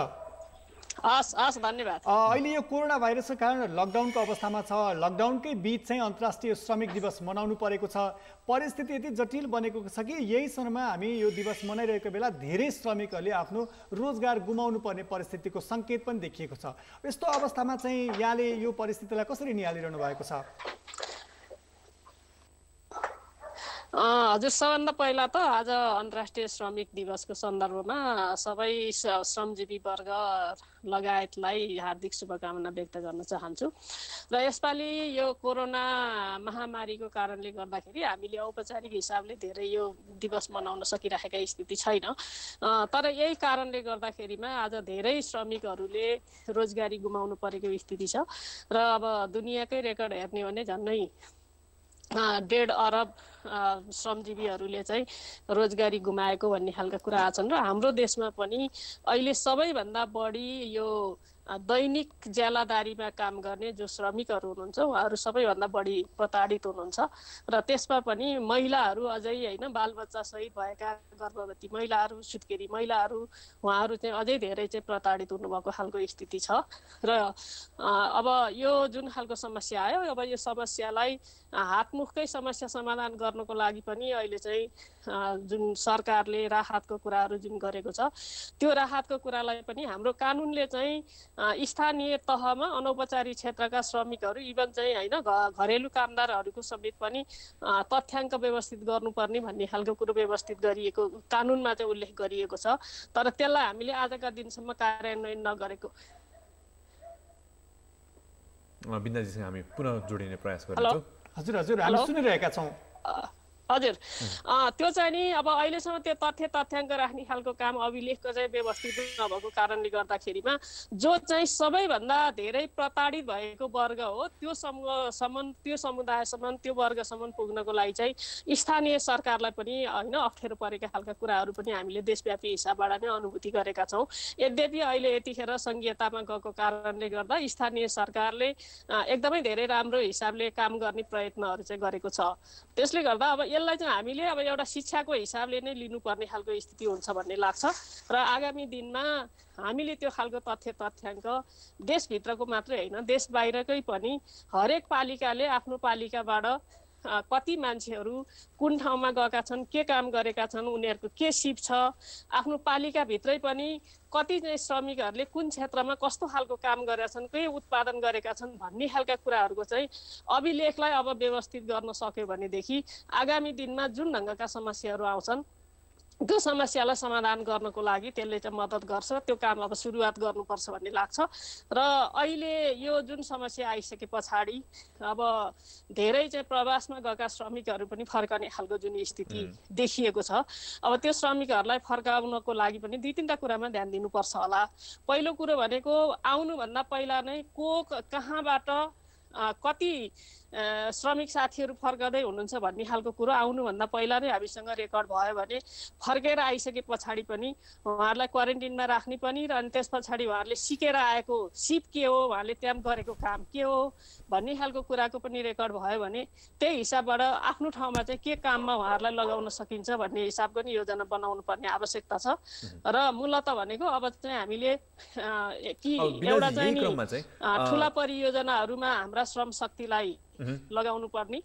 हस्, धन्यवाद। अहिले यो कोरोना भाइरसको कारण लकडाउनको अवस्थामा छ। लकडाउनकै बीच चाहिँ अन्तर्राष्ट्रिय श्रमिक दिवस मनाउनु परेको छ। परिस्थिति यति जटिल बनेको छ कि यही समयमा हामी यो दिवस मनाइरहेको बेला धेरै श्रमिकहरूले आफ्नो रोजगार गुमाउनु पर्ने परिस्थितिको सङ्केत पनि देखिएको छ। यस्तो अवस्थामा चाहिँ यहाँले यो परिस्थितिलाई कसरी निहालिरहनु भएको छ? हजुर, सबभन्दा पहिला त आज अन्तर्राष्ट्रिय श्रमिक दिवसको सन्दर्भमा सबै श्रमजीवी वर्ग लगायतलाई हार्दिक शुभकामना व्यक्त गर्न चाहन्छु। र यसपालि यो कोरोना महामारीको कारणले गर्दाखेरि हामीले औपचारिक हिसाबले धेरै यो दिवस मनाउन सकिरहेका स्थिति छैन। तर यही कारणले गर्दाखेरिमा आज धेरै श्रमिकहरूले रोजगारी गुमाउनु परेको स्थिति छ। र अब दुनियाँकै रेकर्ड हेर्ने हो भने झन्नै 1.5 अरब श्रमजीवीहरूले चाहिँ रोजगारी गुमाएको भन्ने खालका कुरा छन्। र हाम्रो देशमा पनि अहिले सबैभन्दा बढी यो दैनिक ज्यालादारीमा काम गर्ने जो श्रमिकहरू हुनुहुन्छ उहाँहरू सबैभन्दा बढी प्रताडित हुनुहुन्छ। र त्यसमा पनि महिलाहरू अझै होइन, बालबच्चा सहित भएका गर्भवती महिलाहरू, सुत्केरी महिलाहरू, उहाँहरू चाहिँ अझै धेरै चाहिँ प्रताडित हुनुभएको खालको स्थिति छ। र अब यो जुन खालको समस्या आयो, अब यो समस्यालाई हातमुखकै समस्या समाधान गर्नको लागि पनि अहिले चाहिँ जुन सरकारले राहतको कुराहरू जुन गरेको छ त्यो राहतको कुरालाई पनि हाम्रो कानुनले चाहिँ स्थानीय तहमा अनौपचारिक क्षेत्रका श्रमिकहरू इभन चाहिँ होइन घरेलु कामदारहरूको समेत पनि तथ्याङ्क व्यवस्थित गर्नुपर्ने भन्ने खालको कुरो व्यवस्थित गरिएको कानुनमा चाहिँ उल्लेख गरिएको छ। तर त्यसलाई हामीले आजका दिनसम्म कार्यान्वयन नगरेको। बिन्दाजीसँग हामी पुनः जोडिने प्रयास गर्छौँ। हजुर हजुर हामी सुनिरहेका छौँ। हजुर त्यो चाहिँ नि अब अहिलेसम्म त्यो तथ्याङ्क राख्ने खालको काम अभिलेखको चाहिँ व्यवस्थित नभएको कारणले गर्दाखेरिमा जो चाहिँ सबैभन्दा धेरै प्रताडित भएको वर्ग हो त्यो समुदायसम्म त्यो वर्गसम्म पुग्नको लागि चाहिँ स्थानीय सरकारलाई पनि होइन अप्ठ्यारो परेका खालका कुराहरू पनि हामीले देशव्यापी हिसाबबाट नै अनुभूति गरेका छौँ। यद्यपि अहिले यतिखेर सङ्घीयतामा गएको कारणले गर्दा स्थानीय सरकारले एकदमै धेरै राम्रो हिसाबले काम गर्ने प्रयत्नहरू चाहिँ गरेको छ। त्यसले गर्दा अब यसलाई चाहिँ हामीले अब एउटा शिक्षाको हिसाबले नै लिनुपर्ने खालको स्थिति हुन्छ भन्ने लाग्छ र आगामी दिनमा हामीले त्यो खालको तथ्याङ्क देशभित्रको मात्रै होइन देश बाहिरकै पनि हरेक पालिकाले आफ्नो पालिकाबाट कति मान्छेहरू कुन ठाउँमा गएका छन्, के काम गरेका छन्, उनीहरूको के सिप छ, आफ्नो पालिकाभित्रै पनि कति चाहिँ श्रमिकहरूले कुन क्षेत्रमा कस्तो खालको काम गरेका छन्, के उत्पादन गरेका छन् भन्ने खालका कुराहरूको चाहिँ अभिलेखलाई अब व्यवस्थित गर्न सक्यो भनेदेखि आगामी दिनमा जुन ढङ्गका समस्याहरू आउँछन् त्यो समस्यालाई समाधान गर्नको लागि त्यसले चाहिँ मद्दत गर्छ। त्यो काम अब सुरुवात गर्नुपर्छ भन्ने लाग्छ र अहिले यो जुन समस्या आइसके पछाडि अब धेरै चाहिँ प्रवासमा गएका श्रमिकहरू पनि फर्कने खालको जुन स्थिति देखिएको छ अब त्यो श्रमिकहरूलाई फर्काउनको लागि पनि दुई तिनवटा कुरामा ध्यान दिनुपर्छ होला। पहिलो कुरो भनेको आउनुभन्दा पहिला नै को कहाँबाट कति श्रमिक साथीहरू फर्कदै हुनुहुन्छ भन्ने खालको कुरो आउनुभन्दा पहिला नै हामीसँग रेकर्ड भयो भने फर्केर आइसके पछाडि पनि उहाँहरूलाई क्वारेन्टिनमा राख्ने पनि र अनि त्यस पछाडि उहाँहरूले सिकेर आएको सिप के हो, उहाँले त्यहाँ गरेको काम के हो भन्ने खालको कुराको पनि रेकर्ड भयो भने त्यही हिसाबबाट आफ्नो ठाउँमा चाहिँ के काममा उहाँहरूलाई लगाउन सकिन्छ भन्ने हिसाबको नि योजना बनाउनु पर्ने आवश्यकता छ। र मूलत भनेको अब चाहिँ हामीले कि एउटा चाहिँ ठुला परियोजनाहरूमा हाम्रा श्रम शक्तिलाई लगाउनु पर्ने।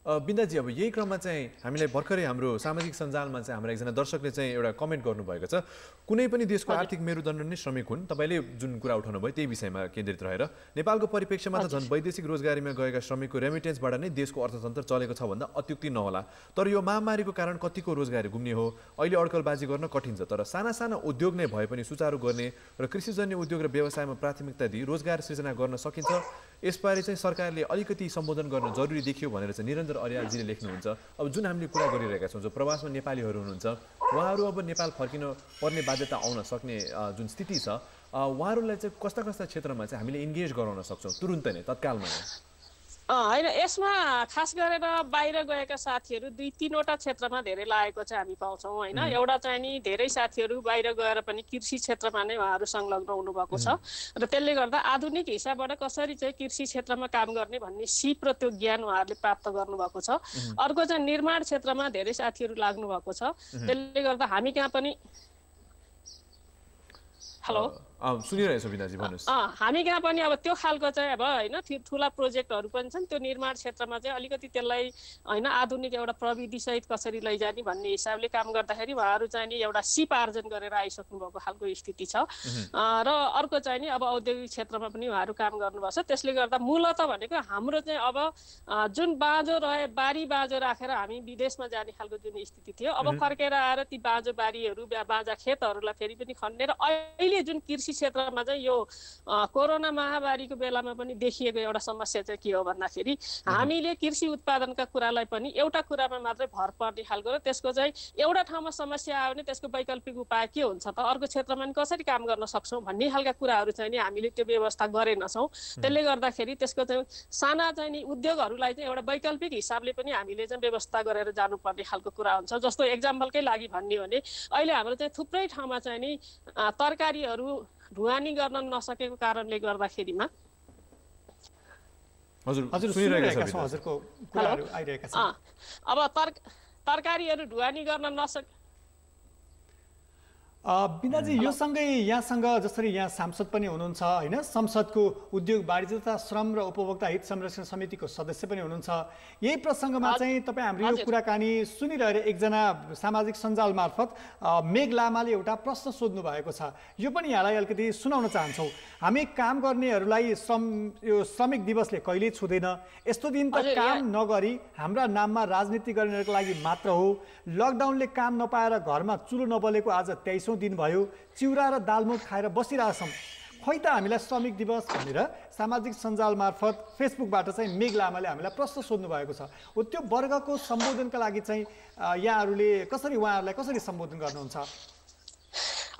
बिन्दाजी अब यही क्रममा चाहिँ हामीलाई भर्खरै हाम्रो सामाजिक सञ्जालमा चाहिँ हाम्रो एकजना दर्शकले चाहिँ एउटा कमेन्ट गर्नुभएको छ, कुनै पनि देशको आर्थिक मेरुदण्ड नै श्रमिक हुन्। तपाईँले जुन कुरा उठाउनु भयो त्यही विषयमा केन्द्रित रहेर नेपालको परिप्रेक्ष्यमा त झन् वैदेशिक रोजगारीमा गएका श्रमिकको रेमिटेन्सबाट नै देशको अर्थतन्त्र चलेको छ भन्दा अत्युक्ति नहोला। तर यो महामारीको कारण कतिको रोजगारी गुम्ने हो, अहिले अड्कलबाजी गर्न कठिन छ। तर साना साना उद्योग नै भए पनि सुचारू गर्ने र कृषिजन्य उद्योग र व्यवसायमा प्राथमिकता दिई रोजगार सृजना गर्न सकिन्छ। यसबारे चाहिँ सरकारले अलिकति सम्बोधन गर्न जरुरी देखियो भनेर चाहिँ निरञ्जन अर्यालजीले लेख्नुहुन्छ। अब जुन हामीले कुरा गरिरहेका छौँ जो प्रवासमा नेपालीहरू हुनुहुन्छ उहाँहरू अब नेपाल फर्किन पर्ने बाध्यता आउन सक्ने जुन स्थिति छ उहाँहरूलाई चाहिँ कस्ता कस्ता क्षेत्रमा चाहिँ हामीले इन्गेज गराउन सक्छौँ तुरुन्तै नै तत्कालमा नै? होइन यसमा खास गरेर बाहिर गएका साथीहरू दुई तीनवटा क्षेत्रमा धेरै लागेको चाहिँ हामी पाउँछौँ होइन। एउटा चाहिँ नि धेरै साथीहरू बाहिर गएर पनि कृषि क्षेत्रमा नै उहाँहरू संलग्न हुनुभएको छ र त्यसले गर्दा आधुनिक हिसाबबाट कसरी चाहिँ कृषि क्षेत्रमा काम गर्ने भन्ने सिप र त्यो ज्ञान उहाँहरूले प्राप्त गर्नुभएको छ। अर्को चाहिँ निर्माण क्षेत्रमा धेरै साथीहरू लाग्नु भएको छ। त्यसले गर्दा हामी कहाँ पनि हेलो सुनिरहेछु बिनाजी भन्नुस्। हामी कहाँ पनि अब त्यो खालको चाहिँ अब होइन ठुला प्रोजेक्टहरू पनि छन्। त्यो निर्माण क्षेत्रमा चाहिँ अलिकति त्यसलाई होइन आधुनिक एउटा प्रविधिसहित कसरी लैजाने भन्ने हिसाबले काम गर्दाखेरि उहाँहरू चाहिँ नि एउटा सिप आर्जन गरेर आइसक्नु भएको खालको स्थिति छ। र अर्को चाहिँ नि अब औद्योगिक क्षेत्रमा पनि उहाँहरू काम गर्नुभएको छ। त्यसले गर्दा मूलत भनेको हाम्रो चाहिँ अब जुन बाँझो रहे बारी बाँझो राखेर हामी विदेशमा जाने खालको जुन स्थिति थियो अब फर्केर आएर ती बाँझो बारीहरू बाँझा खेतहरूलाई फेरि पनि खन्ने र अहिले जुन कृषि क्षेत्रमा चाहिँ यो कोरोना महामारीको बेलामा पनि देखिएको एउटा समस्या चाहिँ के हो भन्दाखेरि हामीले कृषि उत्पादनका कुरालाई पनि एउटा कुरामा मात्रै भर पर्ने खालको र त्यसको चाहिँ एउटा ठाउँमा समस्या आयो भने त्यसको वैकल्पिक उपाय के हुन्छ त अर्को क्षेत्रमा पनि कसरी काम गर्न सक्छौँ भन्ने खालका कुराहरू चाहिँ नि हामीले त्यो व्यवस्था गरेनछौँ। त्यसले गर्दाखेरि त्यसको चाहिँ साना चाहिँ नि उद्योगहरूलाई चाहिँ एउटा वैकल्पिक हिसाबले पनि हामीले चाहिँ व्यवस्था गरेर जानुपर्ने खालको कुरा हुन्छ। जस्तो एक्जाम्पलकै लागि भन्ने हो भने अहिले हाम्रो चाहिँ थुप्रै ठाउँमा चाहिँ नि तरकारीहरू ढुवानी गर्न नसकेको कारणले गर्दाखेरिमा अब तरकारीहरू ढुवानी गर्न बिनाजी यो सँगै यहाँसँग जसरी यहाँ सांसद पनि हुनुहुन्छ होइन, संसदको उद्योग वाणिज्य तथा श्रम र उपभोक्ता हित संरक्षण समितिको सदस्य पनि हुनुहुन्छ, यही प्रसङ्गमा चाहिँ तपाईँ हाम्रो यो कुराकानी सुनिरहेर एकजना सामाजिक सञ्जाल मार्फत मेघ लामाले एउटा प्रश्न सोध्नु भएको छ, यो पनि यहाँलाई अलिकति सुनाउन चाहन्छौँ। हामी काम गर्नेहरूलाई यो श्रमिक दिवसले कहिल्यै छुँदैन, यस्तो दिन त काम नगरी हाम्रा नाममा राजनीति गर्नेहरूको लागि मात्र हो, लकडाउनले काम नपाएर घरमा चुलो नबलेको आज 23औं दिन भयो, चिउरा र दालमुट खाएर बसिरहेछौँ, खै त हामीलाई श्रमिक दिवस भनेर सामाजिक सञ्जाल मार्फत फेसबुकबाट चाहिँ मेघ लामाले हामीलाई प्रश्न सोध्नु भएको छ। हो त्यो वर्गको सम्बोधनका लागि चाहिँ यहाँहरूले उहाँहरूलाई कसरी सम्बोधन गर्नुहुन्छ?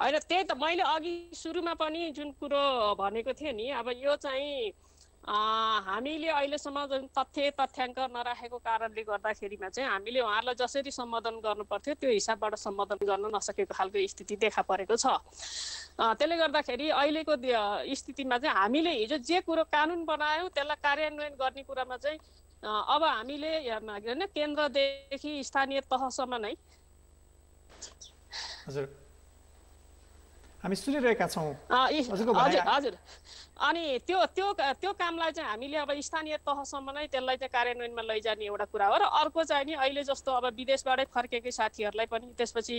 होइन, त्यही त मैले अघि सुरुमा पनि जुन कुरो भनेको थिएँ नि, अब यो चाहिँ हामीले अहिलेसम्म जुन तथ्याङ्क नराखेको कारणले गर्दाखेरिमा चाहिँ हामीले उहाँहरूलाई जसरी सम्बोधन गर्नु पर्थ्यो त्यो हिसाबबाट सम्बोधन गर्न नसकेको खालको स्थिति देखा परेको छ। त्यसले गर्दाखेरि अहिलेको स्थितिमा चाहिँ हामीले हिजो जे कुरो कानुन बनायौँ त्यसलाई कार्यान्वयन गर्ने कुरामा चाहिँ अब हामीले होइन केन्द्रदेखि स्थानीय तहसम्म नै हजुर हामी सुनिरहेका छौँ। हजुर, अनि त्यो कामलाई चाहिँ हामीले अब स्थानीय तहसम्म नै त्यसलाई चाहिँ कार्यान्वयनमा लैजाने एउटा कुरा हो। र अर्को चाहिँ नि अहिले जस्तो अब विदेशबाटै फर्केकै साथीहरूलाई पनि त्यसपछि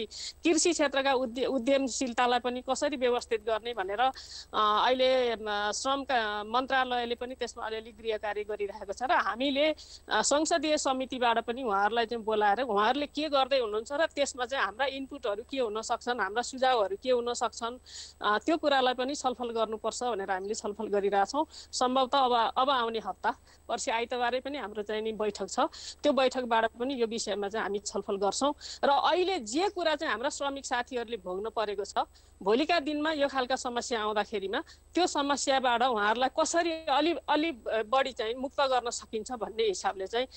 कृषि क्षेत्रका उद्यमशीलतालाई पनि कसरी व्यवस्थित गर्ने भनेर अहिले श्रमका मन्त्रालयले पनि त्यसमा अलिअलि गृह कार्य गरिरहेको छ र हामीले संसदीय समितिबाट पनि उहाँहरूलाई चाहिँ बोलाएर उहाँहरूले के गर्दै हुनुहुन्छ र त्यसमा चाहिँ हाम्रा इनपुटहरू के हुन सक्छन्, हाम्रा सुझावहरू के हुन सक्छन्, त्यो कुरालाई पनि छलफल गर्नुपर्छ भनेर हामीले छलफल गरिरहेछौँ। सम्भवतः अब आउने हप्ता पर्सि आइतबारै पनि हाम्रो चाहिँ नि बैठक छ, त्यो बैठकबाट पनि यो विषयमा चाहिँ हामी छलफल गर्छौँ। र अहिले जे कुरा चाहिँ हाम्रा श्रमिक साथीहरूले भोग्न परेको छ, भोलिका दिनमा यो खालका समस्या आउँदाखेरिमा त्यो समस्याबाट उहाँहरूलाई कसरी अलि बढी चाहिँ मुक्त गर्न सकिन्छ भन्ने हिसाबले चाहिँ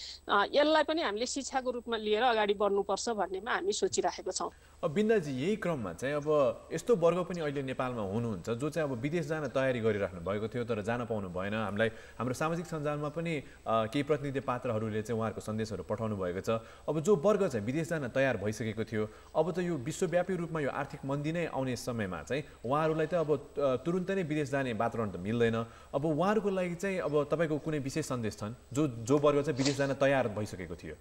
यसलाई पनि हामीले शिक्षाको रूपमा लिएर अगाडि बढ्नुपर्छ भन्नेमा हामी सोचिराखेको छौँ। अब बिन्दाजी यही क्रममा चाहिँ अब यस्तो वर्ग पनि अहिले नेपालमा हुनुहुन्छ जो चाहिँ अब विदेश जान तयारी गरिराख्नु भएको थियो तर जान पाउनु भएन। हामीलाई हाम्रो सामाजिक सञ्जालमा पनि केही प्रतिनिधि पात्रहरूले चाहिँ उहाँहरूको सन्देशहरू पठाउनु भएको छ। अब जो वर्ग चाहिँ विदेश जान तयार भइसकेको थियो, अब त यो विश्वव्यापी रूपमा यो आर्थिक मन्दी नै आउने समयमा चाहिँ उहाँहरूलाई त अब तुरुन्तै नै विदेश जाने वातावरण त मिल्दैन। अब उहाँहरूको लागि चाहिँ अब तपाईँको कुनै विशेष सन्देश छन् जो वर्ग चाहिँ विदेश जान तयार भइसकेको थियो?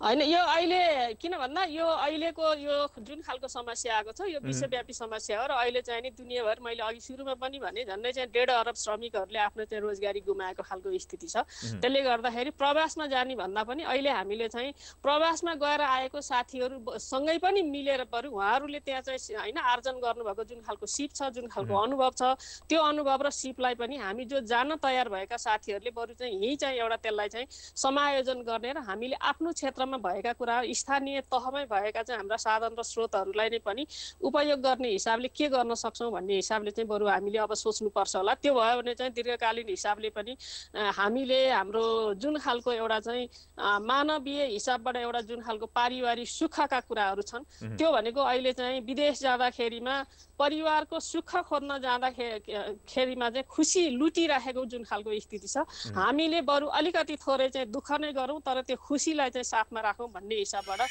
होइन, यो अहिले किन भन्दा यो अहिलेको यो जुन खालको समस्या आएको छ यो विश्वव्यापी समस्या हो र अहिले चाहिँ नि दुनियाँभर मैले अघि सुरुमा पनि भने झन्डै चाहिँ 1.5 अरब श्रमिकहरूले आफ्नो चाहिँ रोजगारी गुमाएको खालको स्थिति छ। त्यसले गर्दाखेरि प्रवासमा जाने भन्दा पनि अहिले हामीले चाहिँ प्रवासमा गएर आएको साथीहरू सँगै पनि मिलेर बरु उहाँहरूले त्यहाँ चाहिँ होइन आर्जन गर्नुभएको जुन खालको सिप छ, जुन खालको अनुभव छ, त्यो अनुभव र सिपलाई पनि हामी जो जान तयार भएका साथीहरूले बरु चाहिँ यहीँ चाहिँ एउटा त्यसलाई चाहिँ समायोजन गर्ने र हामीले आफ्नो क्षेत्रमा भएका कुरा स्थानीय तहमै भएका चाहिँ हाम्रा साधन र स्रोतहरूलाई नै पनि उपयोग गर्ने हिसाबले के गर्न सक्छौँ भन्ने हिसाबले चाहिँ बरु हामीले अब सोच्नुपर्छ होला। त्यो भयो भने चाहिँ दीर्घकालीन हिसाबले पनि हामीले हाम्रो जुन खालको एउटा चाहिँ मानवीय हिसाबबाट एउटा जुन खालको पारिवारिक सुखका कुराहरू छन् त्यो भनेको अहिले चाहिँ विदेश जाँदाखेरिमा परिवारको सुख खोज्न जाँदाखेरिमा चाहिँ खुसी लुटिराखेको जुन खालको स्थिति छ, हामीले बरु अलिकति थोरै चाहिँ दुःख नै गरौँ तर त्यो खुसीलाई चाहिँ साथमा राखौँ भन्ने हिसाबबाट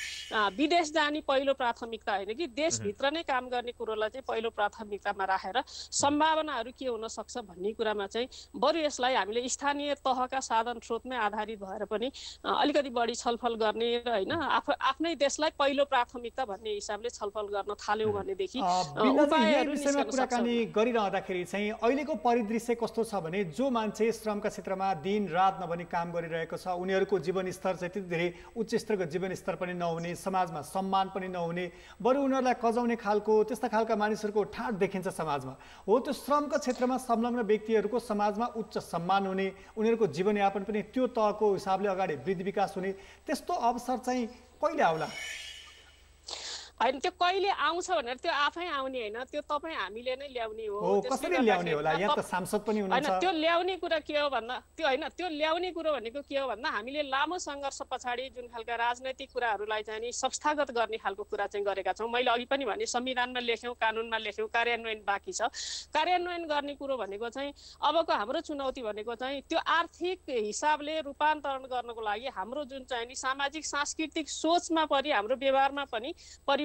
विदेश जाने पहिलो प्राथमिकता होइन कि देशभित्र नै काम गर्ने कुरोलाई चाहिँ पहिलो प्राथमिकतामा राखेर सम्भावनाहरू के हुन सक्छ भन्ने कुरामा चाहिँ बरु यसलाई हामीले स्थानीय तहका साधन स्रोतमै आधारित भएर पनि अलिकति बढी छलफल गर्ने र होइन आफ्नै देशलाई पहिलो प्राथमिकता भन्ने हिसाबले छलफल गर्न थाल्यौँ भनेदेखि उपायहरू निस्कन सक्छ। कुराकानी गरिरहँदाखेरि चाहिँ अहिलेको परिदृश्य कस्तो छ भने जो मान्छे श्रमका क्षेत्रमा दिन रात नभनी काम गरिरहेको छ उनीहरूको जीवनस्तर चाहिँ त्यति धेरै उच्च स्तरको जीवनस्तर पनि नहुने, समाजमा सम्मान पनि नहुने, बरु उनीहरूलाई कजाउने खालको त्यस्ता खालका मानिसहरूको ठाट देखिन्छ समाजमा। हो त्यो श्रमका क्षेत्रमा संलग्न व्यक्तिहरूको समाजमा उच्च सम्मान हुने, उनीहरूको जीवनयापन पनि त्यो तहको हिसाबले अगाडि वृद्धि विकास हुने त्यस्तो अवसर चाहिँ कहिले आउला? होइन, त्यो कहिले आउँछ भनेर त्यो आफै आउने होइन, त्यो तपाईँ हामीले नै ल्याउने हो। कसरी ल्याउने होला? यहाँ त सांसद पनि हुनुहुन्छ। होइन, त्यो ल्याउने कुरा के हो भन्दा त्यो होइन, त्यो ल्याउने कुरो भनेको के हो भन्दा हामीले लामो सङ्घर्ष पछाडि जुन खालका राजनैतिक कुराहरूलाई चाहिँ नि संस्थागत गर्ने खालको कुरा चाहिँ गरेका छौँ। मैले अघि पनि भने संविधानमा लेख्यौँ, कानुनमा लेख्यौँ, कार्यान्वयन बाँकी छ। कार्यान्वयन गर्ने कुरो भनेको चाहिँ अबको हाम्रो चुनौती भनेको चाहिँ त्यो आर्थिक हिसाबले रूपान्तरण गर्नको लागि हाम्रो जुन चाहिँ नि सामाजिक सांस्कृतिक सोचमा पनि हाम्रो व्यवहारमा पनि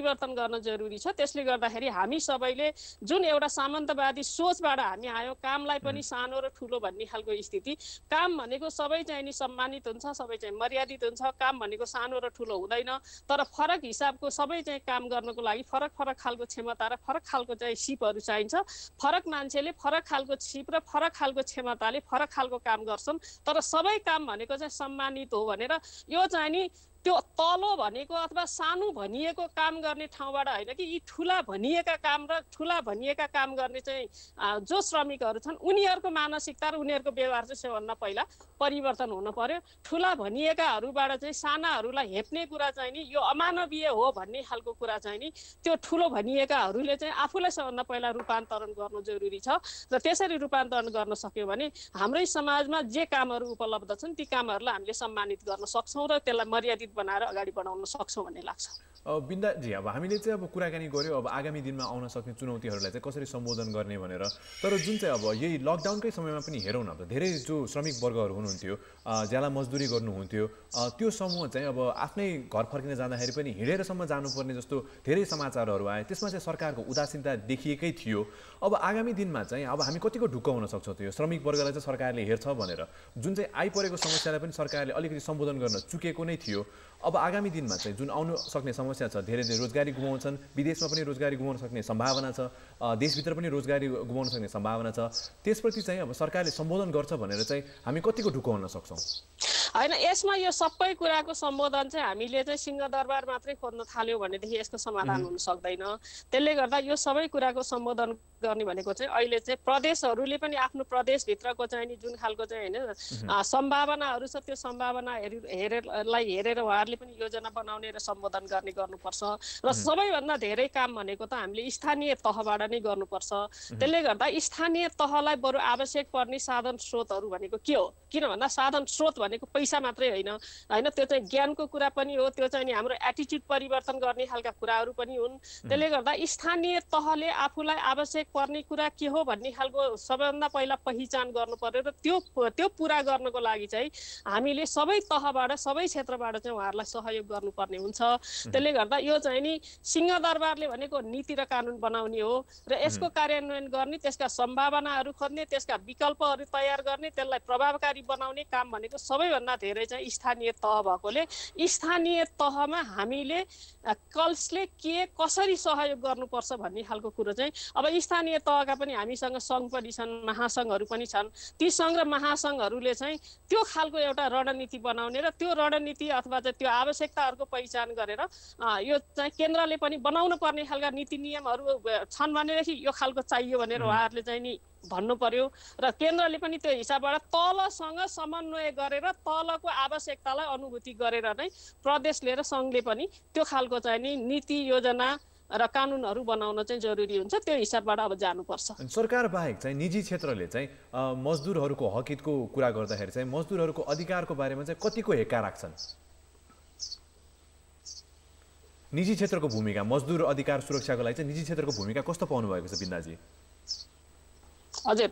परिवर्तन गर्न जरुरी छ। त्यसले गर्दाखेरि हामी सबैले जुन एउटा सामन्तवादी सोचबाट हामी आयो, कामलाई पनि सानो र ठुलो भन्ने खालको स्थिति, काम भनेको सबै चाहिँ नि सम्मानित हुन्छ, सबै चाहिँ मर्यादित हुन्छ, काम भनेको सानो र ठुलो हुँदैन, तर फरक हिसाबको सबै चाहिँ काम गर्नको लागि फरक फरक खालको क्षमता र फरक खालको चाहिँ सिपहरू चाहिन्छ। फरक मान्छेले फरक खालको सिप र फरक खालको क्षमताले फरक खालको काम गर्छन्, तर सबै काम भनेको चाहिँ सम्मानित हो भनेर यो चाहिँ नि त्यो तलो भनेको अथवा सानो भनिएको काम गर्ने ठाउँबाट होइन कि यी ठुला भनिएका काम र ठुला भनिएका काम गर्ने चाहिँ जो श्रमिकहरू छन् उनीहरूको मानसिकता र उनीहरूको व्यवहार चाहिँ सबभन्दा पहिला परिवर्तन हुन पर्यो। ठुला भनिएकाहरूबाट चाहिँ सानाहरूलाई हेप्ने कुरा चाहिँ नि यो अमानवीय हो भन्ने खालको कुरा चाहिँ नि त्यो ठुलो भनिएकाहरूले चाहिँ आफूलाई सबभन्दा पहिला रूपान्तरण गर्नु जरुरी छ। र त्यसरी रूपान्तरण गर्न सक्यो भने हाम्रै समाजमा जे कामहरू उपलब्ध छन् ती कामहरूलाई हामीले सम्मानित गर्न सक्छौँ र त्यसलाई मर्यादित बनाएर अगाडि बढाउन सक्छौँ भन्ने लाग्छ। बिन्दाजी, अब हामीले चाहिँ अब कुराकानी गर्यो अब आगामी दिनमा आउन सक्ने चुनौतीहरूलाई चाहिँ कसरी सम्बोधन गर्ने भनेर, तर जुन चाहिँ अब यही लकडाउनकै समयमा पनि हेरौँ न, अब धेरै जो श्रमिक वर्गहरू हुनुहुन्थ्यो, ज्याला मजदुरी गर्नुहुन्थ्यो, त्यो समूह चाहिँ अब आफ्नै घर फर्किन जाँदाखेरि पनि हिँडेरसम्म जानुपर्ने जस्तो धेरै समाचारहरू आए, त्यसमा चाहिँ सरकारको उदासीनता देखिएकै थियो। अब आगामी दिनमा चाहिँ अब हामी कतिको ढुक्क हुन सक्छौँ त्यो श्रमिक वर्गलाई चाहिँ सरकारले हेर्छ भनेर, जुन चाहिँ आइपरेको समस्यालाई पनि सरकारले अलिकति सम्बोधन गर्न चुकेको नै थियो। अब आगामी दिनमा चाहिँ जुन आउन सक्ने समस्या छ, धेरै रोजगारी गुमाउँछन्, विदेशमा पनि रोजगारी गुमाउन सक्ने सम्भावना छ, देशभित्र पनि रोजगारी गुमाउन सक्ने सम्भावना छ, त्यसप्रति चाहिँ अब सरकारले सम्बोधन गर्छ भनेर चाहिँ हामी कतिको ढुक्क हुन सक्छौँ? होइन, यसमा यो सबै कुराको सम्बोधन चाहिँ हामीले चाहिँ सिंहदरबार मात्रै खोज्न थाल्यौँ भनेदेखि यसको समाधान हुन सक्दैन। त्यसले गर्दा यो सबै कुराको सम्बोधन गर्ने भनेको चाहिँ अहिले चाहिँ प्रदेशहरूले पनि आफ्नो प्रदेशभित्रको चाहिँ नि जुन खालको चाहिँ होइन सम्भावनाहरू छ त्यो सम्भावनाहरूलाई हेरेर उहाँहरूले पनि योजना बनाउने र सम्बोधन गर्ने गर्नुपर्छ। र सबैभन्दा धेरै काम भनेको त हामीले स्थानीय तहबाट नै गर्नुपर्छ। त्यसले गर्दा स्थानीय तहलाई बरु आवश्यक पर्ने साधन स्रोतहरू भनेको के हो? किन भन्दा साधन स्रोत भनेको पैसा मात्रै होइन, त्यो चाहिँ ज्ञानको कुरा पनि हो, त्यो चाहिँ नि हाम्रो एटिट्युड परिवर्तन गर्ने खालका कुराहरू पनि हुन्। त्यसले गर्दा स्थानीय तहले आफूलाई आवश्यक पर्ने कुरा के हो भन्ने खालको सबैभन्दा पहिला पहिचान गर्नु पर्यो र त्यो पुरा गर्नको लागि चाहिँ हामीले सबै तहबाट सबै क्षेत्रबाट चाहिँ उहाँहरूलाई सहयोग गर्नुपर्ने हुन्छ। त्यसले गर्दा यो चाहिँ नि सिंहदरबारले भनेको नीति र कानुन बनाउने हो र यसको कार्यान्वयन गर्ने, त्यसका सम्भावनाहरू खोज्ने, त्यसका विकल्पहरू तयार गर्ने, त्यसलाई प्रभावकारी बनाउने काम भनेको सबैभन्दा धेरै चाहिँ स्थानीय तह भएकोले स्थानीय तहमा हामीले कसले के कसरी सहयोग गर्नुपर्छ भन्ने खालको कुरो चाहिँ अब स्थानीय तहका पनि हामीसँग सङ्घ पनि छन्, महासङ्घहरू पनि छन्। ती सङ्घ र महासङ्घहरूले चाहिँ त्यो खालको एउटा रणनीति बनाउने र त्यो रणनीति अथवा चाहिँ त्यो आवश्यकताहरूको पहिचान गरेर यो चाहिँ केन्द्रले पनि बनाउनु पर्ने खालका नीति नियमहरू छन् भनेदेखि यो खालको चाहियो भनेर उहाँहरूले चाहिँ नि भन्नु पर्यो र केन्द्रले पनि त्यो हिसाबबाट तलसँग समन्वय गरेर तलको आवश्यकतालाई अनुभूति गरेर नै प्रदेशले र सङ्घले पनि त्यो खालको चाहिँ नि नीति योजना र कानुनहरू बनाउन चाहिँ जरुरी हुन्छ। त्यो हिसाबबाट अब जानुपर्छ। सरकार बाहेक चाहिँ निजी क्षेत्रले चाहिँ मजदुरहरूको हकितको कुरा गर्दाखेरि चाहिँ मजदुरहरूको अधिकारको बारेमा चाहिँ कतिको हेक्का राख्छन्? निजी क्षेत्रको भूमिका, मजदुर अधिकार सुरक्षाको लागि चाहिँ निजी क्षेत्रको भूमिका कस्तो पाउनु भएको छ बिन्दाजी? हजुर,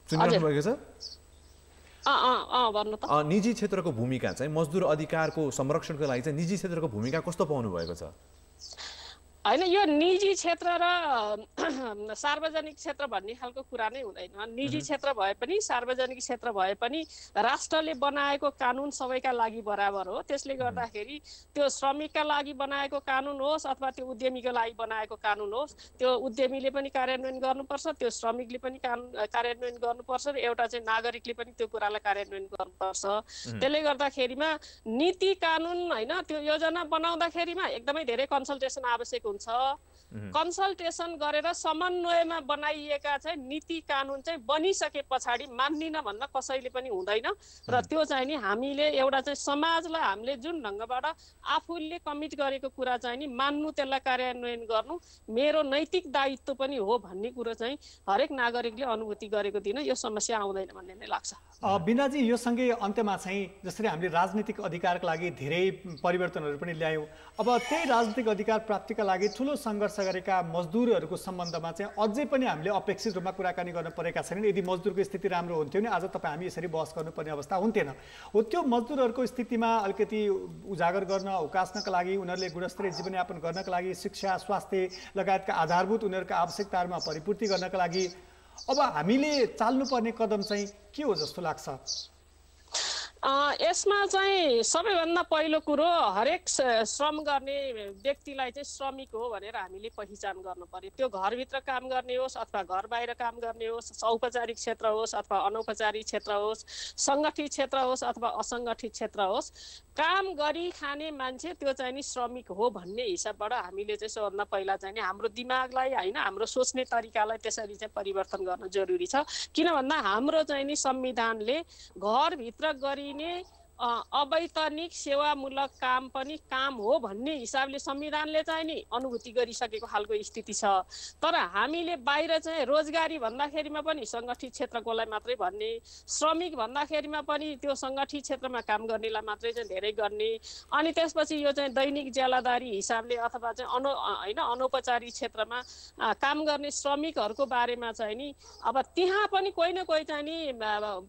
सुनिरहनु भएको छ? भन्नु त। निजी क्षेत्रको भूमिका चाहिँ मजदुर अधिकारको संरक्षणको लागि चाहिँ निजी क्षेत्रको भूमिका कस्तो पाउनु भएको छ? होइन, यो निजी क्षेत्र र सार्वजनिक क्षेत्र भन्ने खालको कुरा नै हुँदैन। निजी क्षेत्र भए पनि सार्वजनिक क्षेत्र भए पनि राष्ट्रले बनाएको कानुन सबैका लागि बराबर हो। त्यसले गर्दाखेरि त्यो श्रमिकका लागि बनाएको कानुन होस् अथवा त्यो उद्यमीको लागि बनाएको कानुन होस्, त्यो उद्यमीले पनि कार्यान्वयन गर्नुपर्छ, त्यो श्रमिकले पनि कार्यान्वयन गर्नुपर्छ र एउटा चाहिँ नागरिकले पनि त्यो कुरालाई कार्यान्वयन गर्नुपर्छ। त्यसले गर्दाखेरिमा नीति कानुन होइन त्यो योजना बनाउँदाखेरिमा एकदमै धेरै कन्सल्टेसन आवश्यक हुन्छ। कन्सल्टेसन गरेर समन्वयमा बनाइएका चाहिँ नीति कानुन चाहिँ बनिसके पछाडि मान्दिन भन्न कसैले पनि हुँदैन र त्यो चाहिँ नि हामीले एउटा चाहिँ समाजलाई हामीले जुन ढङ्गबाट आफूले कमिट गरेको कुरा चाहिँ नि मान्नु, त्यसलाई कार्यान्वयन गर्नु मेरो नैतिक दायित्व पनि हो भन्ने कुरो चाहिँ हरेक नागरिकले अनुभूति गरेको दिन यो समस्या आउँदैन भन्ने नै लाग्छ। बिन्दाजी, यो सँगै अन्त्यमा चाहिँ जसरी हामीले राजनीतिक अधिकारका लागि धेरै परिवर्तनहरू पनि ल्यायौँ, अब त्यही राजनीतिक अधिकार प्राप्तिका लागि लागि ठुलो सङ्घर्ष गरेका मजदुरहरूको सम्बन्धमा चाहिँ अझै पनि हामीले अपेक्षित रूपमा कुराकानी गर्न परेका छैनन्। यदि मजदुरको स्थिति राम्रो हुन्थ्यो भने आज तपाईँ हामी यसरी बहस गर्नुपर्ने अवस्था हुन्थेन। हो त्यो मजदुरहरूको स्थितिमा अलिकति उजागर गर्न उकास्नका लागि, उनीहरूले गुणस्तरीय जीवनयापन गर्नका लागि, शिक्षा स्वास्थ्य लगायतका आधारभूत उनीहरूका आवश्यकताहरूमा परिपूर्ति गर्नका लागि अब हामीले चाल्नुपर्ने कदम चाहिँ के हो जस्तो लाग्छ? यसमा चाहिँ सबैभन्दा पहिलो कुरो हरेक श्रम गर्ने व्यक्तिलाई चाहिँ श्रमिक हो भनेर हामीले पहिचान गर्नु पर्यो। त्यो घरभित्र काम गर्ने होस् अथवा घर बाहिर काम गर्ने होस्, औपचारिक क्षेत्र होस् अथवा अनौपचारिक क्षेत्र होस्, सङ्गठित क्षेत्र होस् अथवा असङ्गठित क्षेत्र होस्, काम गरी खाने मान्छे त्यो चाहिँ नि श्रमिक हो भन्ने हिसाबबाट हामीले चाहिँ सबभन्दा पहिला चाहिँ नि हाम्रो दिमागलाई होइन, हाम्रो सोच्ने तरिकालाई त्यसरी चाहिँ परिवर्तन गर्न जरुरी छ। किन भन्दा हाम्रो चाहिँ नि संविधानले घरभित्र गरिने अवैतनिक सेवामूलक काम पनि काम हो भन्ने हिसाबले संविधानले चाहिँ नि अनुभूति गरिसकेको खालको स्थिति छ। तर हामीले बाहिर चाहिँ रोजगारी भन्दाखेरिमा पनि सङ्गठित क्षेत्रकोलाई मात्रै भन्ने, श्रमिक भन्दाखेरिमा पनि त्यो सङ्गठित क्षेत्रमा काम गर्नेलाई मात्रै चाहिँ धेरै गर्ने, अनि त्यसपछि यो चाहिँ दैनिक ज्यालादारी हिसाबले अथवा चाहिँ अनौपचारिक क्षेत्रमा काम गर्ने श्रमिकहरूको बारेमा चाहिँ नि अब त्यहाँ पनि कोही न कोही चाहिँ नि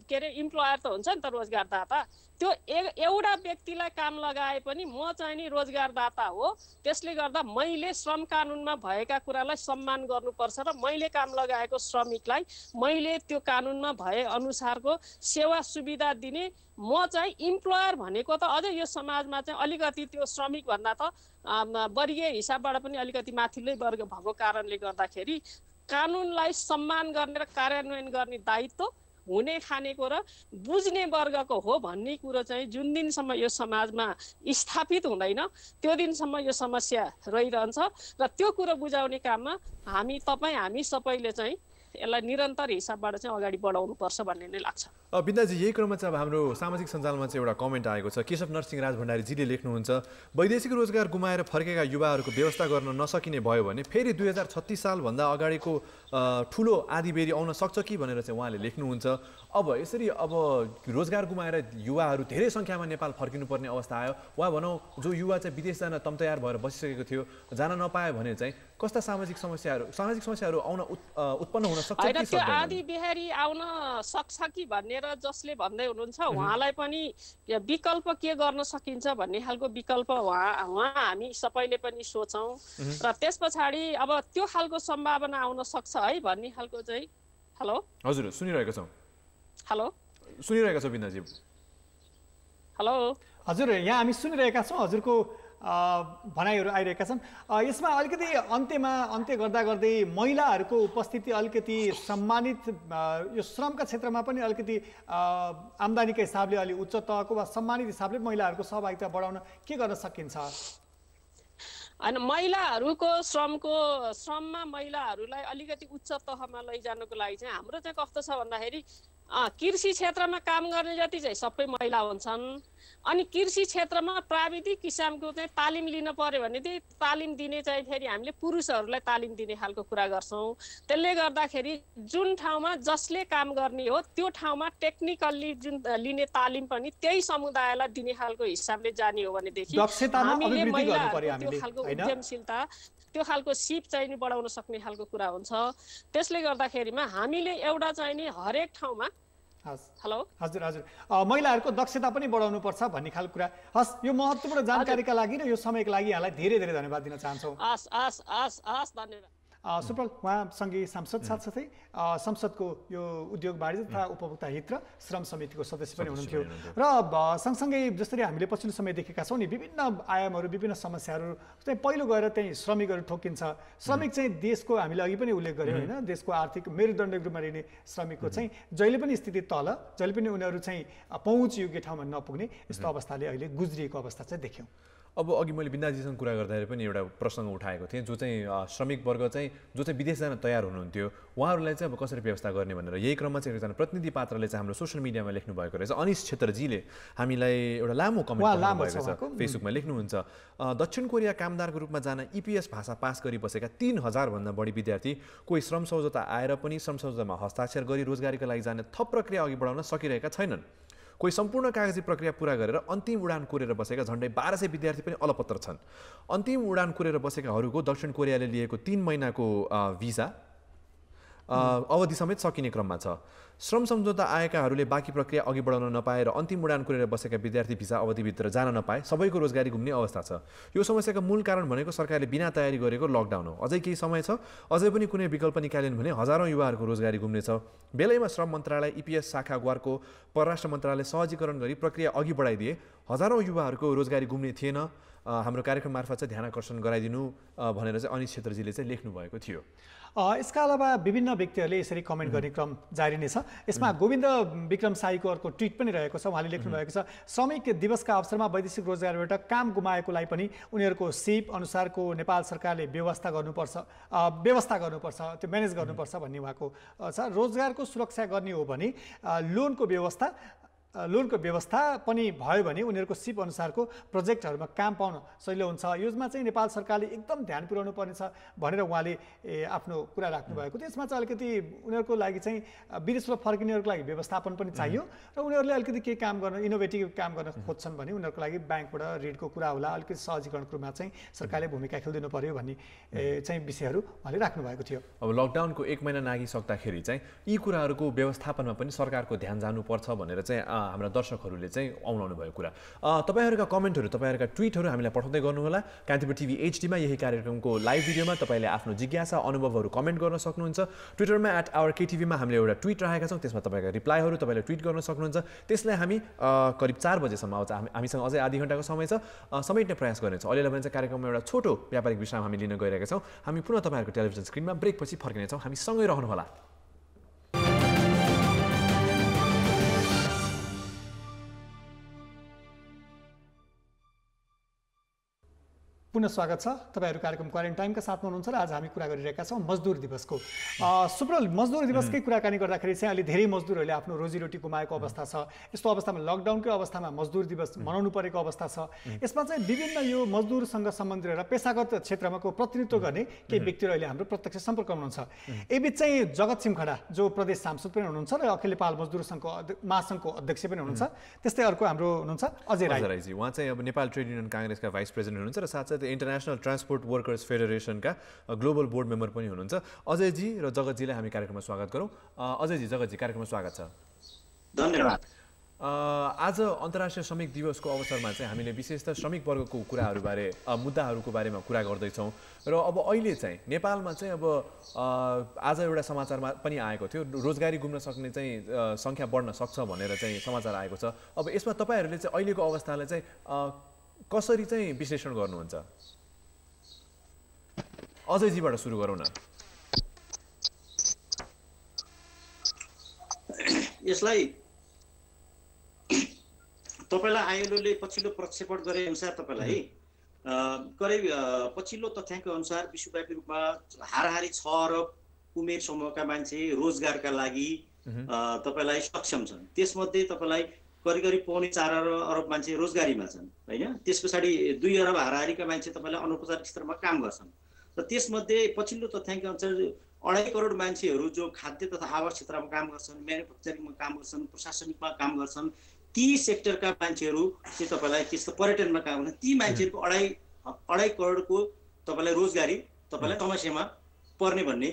के अरे इम्प्लोयर त हुन्छ नि त, रोजगारदाता। त्यो एउटा व्यक्तिलाई काम लगाए पनि म चाहिँ नि रोजगारदाता हो, त्यसले गर्दा मैले श्रम कानुनमा भएका कुरालाई सम्मान गर्नुपर्छ र मैले काम लगाएको श्रमिकलाई मैले त्यो कानुनमा भए अनुसारको सेवा सुविधा दिने म चाहिँ इम्प्लोयर भनेको त अझै यो समाजमा चाहिँ अलिकति त्यो श्रमिक भन्दा त वर्गीय हिसाबबाट पनि अलिकति माथिल्लै वर्ग भएको कारणले गर्दाखेरि कानुनलाई सम्मान गर्ने र कार्यान्वयन गर्ने दायित्व हुने खानेको र बुझ्ने वर्गको हो भन्ने कुरो चाहिँ जुन दिनसम्म यो समाजमा स्थापित हुँदैन त्यो दिनसम्म यो समस्या रहिरहन्छ र त्यो कुरो बुझाउने काममा हामी सबैले चाहिँ यसलाई निरन्तर हिसाबबाट चाहिँ अगाडि बढाउनुपर्छ भन्ने नै लाग्छ। बिन्दाजी, यही क्रममा चाहिँ अब हाम्रो सामाजिक सञ्जालमा चाहिँ एउटा कमेन्ट आएको छ। केशव नरसिंह राजभण्डारीजीले लेख्नुहुन्छ, वैदेशिक रोजगार गुमाएर फर्केका युवाहरूको व्यवस्था गर्न नसकिने भयो भने फेरि 2036 सालभन्दा अगाडिको ठुलो आँधीबेरी आउन सक्छ कि भनेर चाहिँ उहाँले लेख्नुहुन्छ। अब यसरी अब रोजगार गुमाएर युवाहरू धेरै सङ्ख्यामा नेपाल फर्किनुपर्ने अवस्था आयो, वा भनौँ जो युवा चाहिँ विदेश जान तम्तयार भएर बसिसकेको थियो, जान नपायो भने चाहिँ कस्ता सामाजिक समस्याहरू आउन उत्पन्न हुन सक्छ कि सक्दैन? त्यो आँधीबेहरी आउन सक्छ कि भनेर जसले भन्दै हुनुहुन्छ उहाँलाई पनि विकल्प के गर्न सकिन्छ भन्ने खालको विकल्प हामी सबैले पनि सोचौँ र त्यस पछाडि अब त्यो खालको सम्भावना आउन सक्छ है भन्ने खालको चाहिँ। हेलो हजुर, सुनिरहेको छौँ। हेलो सुनिरहेका छौँ बिन्दाजी। हेलो हजुर, यहाँ हामी सुनिरहेका छौँ, हजुरको भनाइहरू आइरहेका छन्। यसमा अलिकति अन्त्य गर्दै महिलाहरूको उपस्थिति अलिकति सम्मानित यो श्रमका क्षेत्रमा पनि अलिकति आम्दानीका हिसाबले अलि उच्च तहको वा सम्मानित हिसाबले महिलाहरूको सहभागिता बढाउन के गर्न सकिन्छ? होइन, महिलाहरूको श्रममा महिलाहरूलाई अलिकति उच्च तहमा लैजानुको लागि चाहिँ हाम्रो चाहिँ कस्तो छ भन्दाखेरि कृषि क्षेत्रमा काम गर्ने जति चाहिँ सबै महिला हुन्छन्। अनि कृषि क्षेत्रमा प्राविधिक किसिमको चाहिँ तालिम लिन पर्यो भने चाहिँ तालिम दिने चाहिँ फेरि हामीले पुरुषहरूलाई तालिम दिने खालको कुरा गर्छौँ। त्यसले गर्दाखेरि जुन ठाउँमा जसले काम गर्ने हो त्यो ठाउँमा टेक्निकल्ली जुन लिने तालिम पनि त्यही समुदायलाई दिने खालको हिसाबले जाने हो भनेदेखि हामीले महिलाहरूको त्यो खालको उद्यमशीलता, त्यो खालको सिप चाहिँ नि बढाउन सक्ने खालको कुरा हुन्छ। त्यसले गर्दाखेरिमा हामीले एउटा चाहिँ नि हरेक ठाउँमा हेलो हजुर महिलाहरूको दक्षता पनि बढाउनु पर्छ भन्ने खालको कुरा। हस्, यो महत्त्वपूर्ण जानकारीका लागि र यो समयको लागि यहाँलाई धेरै धेरै धन्यवाद दिन चाहन्छौँ। धन्यवाद। सुप्रल, उहाँसँगै सांसद साथसाथै संसदको यो उद्योग वाणिज्य तथा उपभोक्ता हित र श्रम समितिको सदस्य पनि हुनुहुन्थ्यो। र सँगसँगै जसरी हामीले पछिल्लो समय देखेका छौँ नि, विभिन्न आयामहरू विभिन्न समस्याहरू चाहिँ पहिलो गएर त्यही श्रमिकहरू ठोकिन्छ। श्रमिक चाहिँ देशको, हामीले अघि पनि उल्लेख गऱ्यौँ होइन, देशको आर्थिक मेरुदण्डको रूपमा लिने श्रमिकको चाहिँ जहिले पनि स्थिति तल, जहिले पनि उनीहरू चाहिँ पहुँचयोग्य ठाउँमा नपुग्ने यस्तो अवस्थाले अहिले गुज्रिएको अवस्था चाहिँ देख्यौँ। अब अघि मैले बिन्दाजीसँग कुरा गर्दाखेरि पनि एउटा प्रसङ्ग उठाएको थिएँ, जो चाहिँ श्रमिक वर्ग चाहिँ जो चाहिँ विदेश जान तयार हुनुहुन्थ्यो, उहाँहरूलाई चाहिँ अब कसरी व्यवस्था गर्ने भनेर यही क्रममा चाहिँ एकजना प्रतिनिधि पात्रले चाहिँ हाम्रो सोसियल मिडियामा लेख्नु भएको रहेछ। अनिश छेत्रीजीले हामीलाई एउटा लामो कमेन्ट गर्नुभएको छ, फेसबुकमा लेख्नुहुन्छ, दक्षिण कोरिया कामदारको रूपमा जान EPS भाषा पास गरी बसेका 3000 भन्दा बढी विद्यार्थी कोही श्रम सम्झौता आएर पनि श्रम सम्झौतामा हस्ताक्षर गरी रोजगारीका लागि जाने थप प्रक्रिया अघि बढाउन सकिरहेका छैनन्। कोही सम्पूर्ण कागजी प्रक्रिया पूरा गरेर अन्तिम उडान कोरेर बसेका झन्डै 1200 विद्यार्थी पनि अलपत्र छन्। अन्तिम उडान कोरेर बसेकाहरूको दक्षिण कोरियाले लिएको 3 महिनाको भिसा अवधि समेत सकिने क्रममा छ। श्रम सम्झौता आएकाहरूले बाँकी प्रक्रिया अघि बढाउन नपाएर अन्तिम उडान कोरेर बसेका विद्यार्थी भिसा अवधिभित्र जान नपाए सबैको रोजगारी घुम्ने अवस्था छ। यो समस्याको मूल कारण भनेको सरकारले बिना तयारी गरेको लकडाउन हो। अझै केही समय छ, अझै पनि कुनै विकल्प निकालेन भने हजारौँ युवाहरूको रोजगारी घुम्नेछ। बेलैमा श्रम मन्त्रालय, EPS शाखा ग्वारको परराष्ट्र मन्त्रालय सहजीकरण गरी प्रक्रिया अघि बढाइदिए हजारौँ युवाहरूको रोजगारी घुम्ने थिएन। हाम्रो कार्यक्रम मार्फत चाहिँ ध्यान आकर्षण गराइदिनु भनेर चाहिँ अनित क्षेत्रजीले चाहिँ लेख्नु भएको थियो। यसका अलावा विभिन्न व्यक्तिहरूले यसरी कमेन्ट गर्ने क्रम जारी नै छ। यसमा गोविन्द विक्रम साईको अर्को ट्विट पनि रहेको छ। उहाँले लेख्नु भएको छ, श्रमिक दिवसका अवसरमा वैदेशिक रोजगारबाट काम गुमाएकोलाई पनि उनीहरूको सिप अनुसारको नेपाल सरकारले व्यवस्था गर्नुपर्छ, त्यो म्यानेज गर्नुपर्छ भन्ने उहाँको छ। रोजगारको सुरक्षा गर्ने हो भने लोनको व्यवस्था पनि भयो भने उनीहरूको सिप अनुसारको प्रोजेक्टहरूमा काम पाउन सजिलो हुन्छ। यसमा चाहिँ नेपाल सरकारले एकदम ध्यान पुर्याउनु पर्नेछ भनेर उहाँले आफ्नो कुरा राख्नु भएको थियो। यसमा चाहिँ अलिकति उनीहरूको लागि चाहिँ विदेशबाट फर्किनेहरूको लागि व्यवस्थापन पनि चाहियो र उनीहरूले अलिकति केही काम गर्न, इनोभेटिभ काम गर्न खोज्छन् भने उनीहरूको लागि ब्याङ्कबाट ऋणको कुरा होला, अलिकति सहजीकरणको रूपमा चाहिँ सरकारले भूमिका खेलिदिनु पर्यो भन्ने चाहिँ विषयहरू उहाँले राख्नु भएको थियो। अब लकडाउनको 1 महिना नागिसक्दाखेरि चाहिँ यी कुराहरूको व्यवस्थापनमा पनि सरकारको ध्यान जानुपर्छ भनेर चाहिँ हाम्रा दर्शकहरूले चाहिँ आउनु भएको कुरा। तपाईहरुका कमेन्टहरू, तपाईहरुका ट्विटहरू हामीलाई पठाउँदै गर्नुहोला। कान्तिपुर टिभी एचडीमा यही कार्यक्रमको लाइभ भिडियोमा तपाईले आफ्नो जिज्ञासा, अनुभवहरू कमेन्ट गर्न सक्नुहुन्छ। ट्विटरमा @ourktv मा हामीले एउटा ट्विट राखेका छौँ, त्यसमा तपाईका रिप्लाईहरू तपाईले ट्विट गर्न सक्नुहुन्छ। त्यसलाई हामी करिब 4 बजेसम्म हामीसँग अझै आधी घण्टाको समय छ, समेट्ने प्रयास गर्नेछौँ। अहिलेलाई भने चाहिँ कार्यक्रममा एउटा छोटो व्यापारिक विश्राम हामी लिन गइरहेका छौँ। हामी पुनः तपाईहरुको टेलिभिजन स्क्रिनमा ब्रेकपछि फर्किनेछौँ। हामी सँगै रहनुहोला। पुनः स्वागत छ। तपाईहरु कार्यक्रम क्वारेन्टाइनका साथमा हुनुहुन्छ र आज हामी कुरा गरिरहेका छौँ मजदुर दिवसको। सुप्रल, मजदुर दिवसकै कुराकानी गर्दाखेरि चाहिँ अहिले धेरै मजदुरहरूले आफ्नो रोजीरोटी गुमाएको अवस्था छ। यस्तो अवस्थामा लकडाउनकै अवस्थामा मजदुर दिवस मनाउनु परेको अवस्था छ। यसमा चाहिँ विभिन्न यो मजदुरसँग सम्बन्धित रहेर पेशागत क्षेत्रमा प्रतिनिधित्व गर्ने केही व्यक्तिहरू अहिले हाम्रो प्रत्यक्ष सम्पर्कमा हुनुहुन्छ। यसबीच चाहिँ जगत सिमखडा जो प्रदेश सांसद पनि हुनुहुन्छ र अखिल नेपाल मजदुर महासङ्घको अध्यक्ष पनि हुनुहुन्छ। त्यस्तै अर्को हाम्रो हुनुहुन्छ अजय राईजी। उहाँ चाहिँ अब नेपाल ट्रेड युनियन काङ्ग्रेसका भाइस प्रेसिडेन्ट हुनुहुन्छ र साथसाथै इन्टरनेसनल ट्रान्सपोर्ट वर्कर्स फेडरेसनका ग्लोबल बोर्ड मेम्बर पनि हुनुहुन्छ। अजयजी र जगतजीलाई हामी कार्यक्रममा स्वागत गरौँ। अजयजी, जगतजी, कार्यक्रममा स्वागत छ। धन्यवाद। आज अन्तर्राष्ट्रिय श्रमिक दिवसको अवसरमा चाहिँ हामीले विशेषतः श्रमिक वर्गको कुराहरूबारे, मुद्दाहरूको बारेमा कुरा गर्दैछौँ र अब अहिले चाहिँ नेपालमा चाहिँ अब आज एउटा समाचारमा पनि आएको थियो, रोजगारी गुम्न सक्ने चाहिँ सङ्ख्या बढ्न सक्छ भनेर चाहिँ समाचार आएको छ। अब यसमा तपाईँहरूले चाहिँ अहिलेको अवस्थालाई चाहिँ कसरी चाहिँ विश्लेषण गर्नुहुन्छ? अजयजीबाट सुरु गरौँ न। यसलाई तपाईलाई आयोले पछिल्लो प्रक्षेपण गरे अनुसार तपाईलाई करिब पछिल्लो तथ्याङ्क अनुसार विश्वव्यापी रूपमा हाराहारी 6 अरब उमेर समूहका मान्छे रोजगारका लागि तपाईलाई सक्षम छन्। त्यसमध्ये तपाईलाई करिब करिब 4.25 अरब मान्छे रोजगारीमा छन् हैन। त्यसपछि 2 अरब हाराहारीका मान्छे तपाईलाई अनौपचारिक स्तरमा काम गर्छन् र त्यसमध्ये पछिल्लो तथ्याङ्क अनुसार 2.5 करोड मान्छेहरू जो खाद्य तथा आवास क्षेत्रमा काम गर्छन्, म्यानुफ्याक्चरिङमा काम गर्छन्, प्रशासनिकमा काम गर्छन्, ती सेक्टरका मान्छेहरू चाहिँ तपाईलाई त्यस्तो पर्यटनमा काम गर्छन्, ती मान्छेहरूको 2.5 करोडको तपाईलाई रोजगारी तपाईलाई समस्यामा पर्ने भन्ने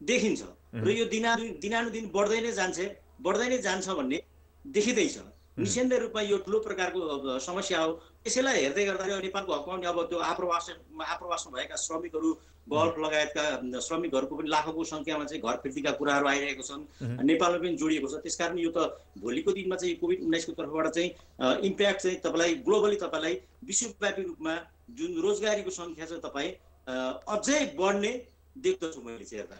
देखिन्छ र यो दिनानुदिन बढ्दै नै जान्छ भन्ने देखिँदैछ। निसन्देह रूपमा यो ठुलो प्रकारको समस्या हो। यसैलाई हेर्दै गर्दाखेरि नेपालको हकमा अब त्यो आप्रवासमा भएका श्रमिकहरू, गल्फ लगायतका श्रमिकहरूको पनि लाखौँको सङ्ख्यामा चाहिँ घर फिर्तीका कुराहरू आइरहेको छन्, नेपालमा पनि जोडिएको छ। त्यसकारण यो त भोलिको दिनमा चाहिँ कोभिड-19 को तर्फबाट चाहिँ इम्प्याक्ट चाहिँ तपाईलाई ग्लोबली तपाईलाई विश्वव्यापी रूपमा जुन रोजगारीको सङ्ख्या चाहिँ तपाईँ अझै बढ्ने देख्दछु मैले चाहिँ हेर्दा।